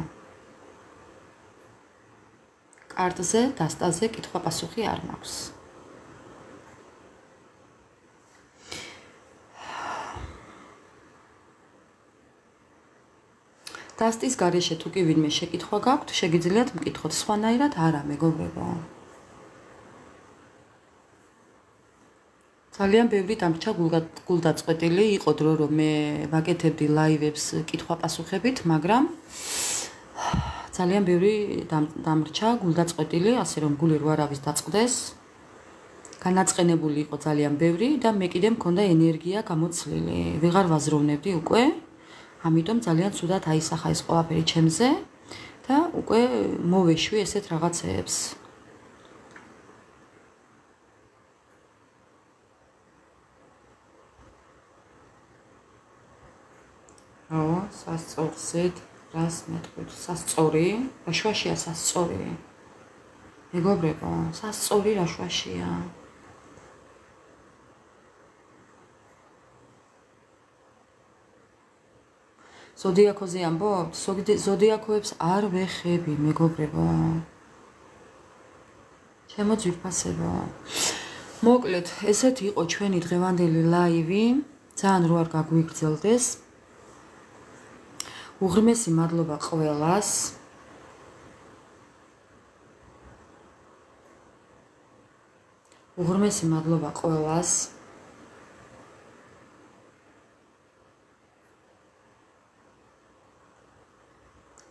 კარტზე, დასტაზე კითხვა პასუხი არ მაქვს. დასტის გარეშე თუ კი ვინმე შეკითხვა გაქვთ, შეგიძლიათ მკითხოთ, სხვანაირად არა, მეგობრებო. ძალიან ბევრი დამრჩა გულდაწყვეტილი იყო დრო, რომ მე ვაკეთებდი ლაივებს კითხვა-პასუხებით, მაგრამ ძალიან ბევრი დამრჩა გულდაწყვეტილი, ასე რომ გული რო არავის დაწყდეს. განაწყენებული იყო ძალიან ბევრი და მე კიდე მქონდა ენერგია გამოცლილი. ვეღარ ვაზროვნებდი უკვე. ამიტომ ძალიან ცუდად აისახა ეს ყველაფერი ჩემზე და უკვე მოვეშვი ესეთ რაღაცეებს. სასწორზედ რას მეტყვით? სასწორი, რა შუაშია სასწორი? მეგობრებო, სასწორი რა შუაშია? ზოდიაქოზე ამბობთ? ზოდიაქოებს არ ვეხები, მეგობრებო. ჩემო ძვირფასებო. მოკლედ, ესეთი იყო ჩვენი დღევანდელი ლაივი. ძალიან რო არ გაგვიგრძელდეს. უღრმესი მადლობა ყველას. უღრმესი მადლობა ყველას.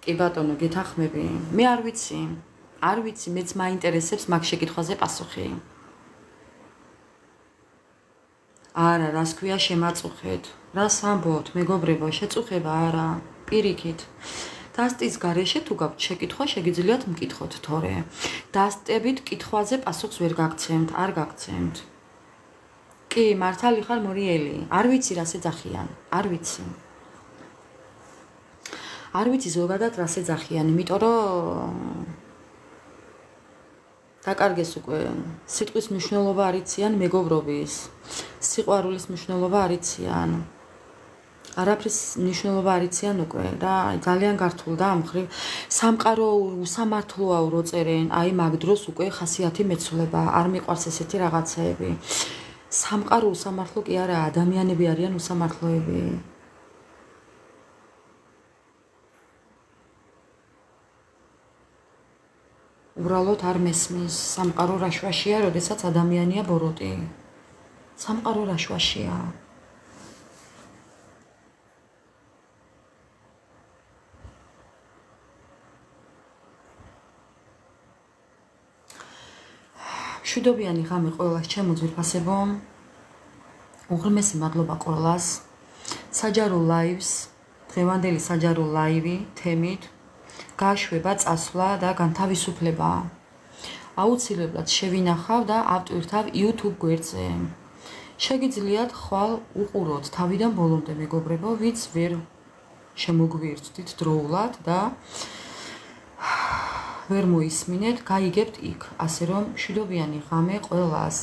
კი ბატონო, გეთახმები. მე არ ვიცი, მეც მაინტერესებს მაგ შეკითხვაზე პასუხი. არა, რას ქვია შემაწუხეთ? რას ამბობთ, მეგობრებო, შეწუხება არა, პირიქით. დასტის გარეშე თუ გაქვთ შეკითხვა, შეგიძლიათ მკითხოთ, თორე დასტებით კითხვაზე პასუხს ვერ გაგცემთ, არ გაგცემთ. კი, მართალი ხარ მორიელი, არ ვიცი რას ეძახიან, არ ვიცი. არ ვიცი ზოგადად რას ეძახიან, იმიტომ რომ დაკარგეს უკვე სიტყვის მნიშვნელობა არ იციან მეგობრობის, სიყვარულის მნიშვნელობა არ იციან. არაფრის მნიშვნელობა არ იციან უკვე და ძალიან გართულდა ამ ხრივ სამყარო უსამართლოა რო წერენ, აი მაგ დროს უკვე ხასიათი მეცვლება, არ მიყვარს ესეთი რაღაცეები. სამყარო უსამართლო კი არა, ადამიანები არიან უსამართლოები. უბრალოდ არ მესმის სამყარო რა შუაშია, როდესაც ადამიანია ბოროტი. სამყარო რა შუაშია. მშვიდობიანი ღამე ყველას, ჩემო ძვირფასებო. უღრმესი მადლობა ყველას. საჯარო ლაივს, დღევანდელი საჯარო ლაივი თემით გაშვება, წასვლა და განთავისუფლება. აუცილებლად შევინახავ და ავტვირთავ YouTube გვერდზე. შეგიძლიათ ხვალ უყუროთ თავიდან ბოლომდე, მეგობრებო, ვინც ვერ შემოგვიერთდით დროულად და ვერ მოისმინეთ, გაიგებთ იქ, ასე რომ მშვიდობიანი ღამე ყველას.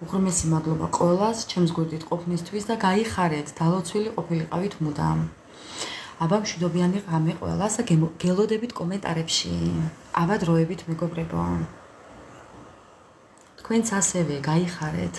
უღრმესი მადლობა ყველას, ჩემს გვერდით ყოფნისთვის და გაიხარეთ, დალოცვილი ყოფილიყავით მუდამ. აბა მშვიდობიანი ღამე ყველას და გელოდებით კომენტარებში. აბა დროებით, მეგობრებო. თქვენც ასევე გაიხარეთ.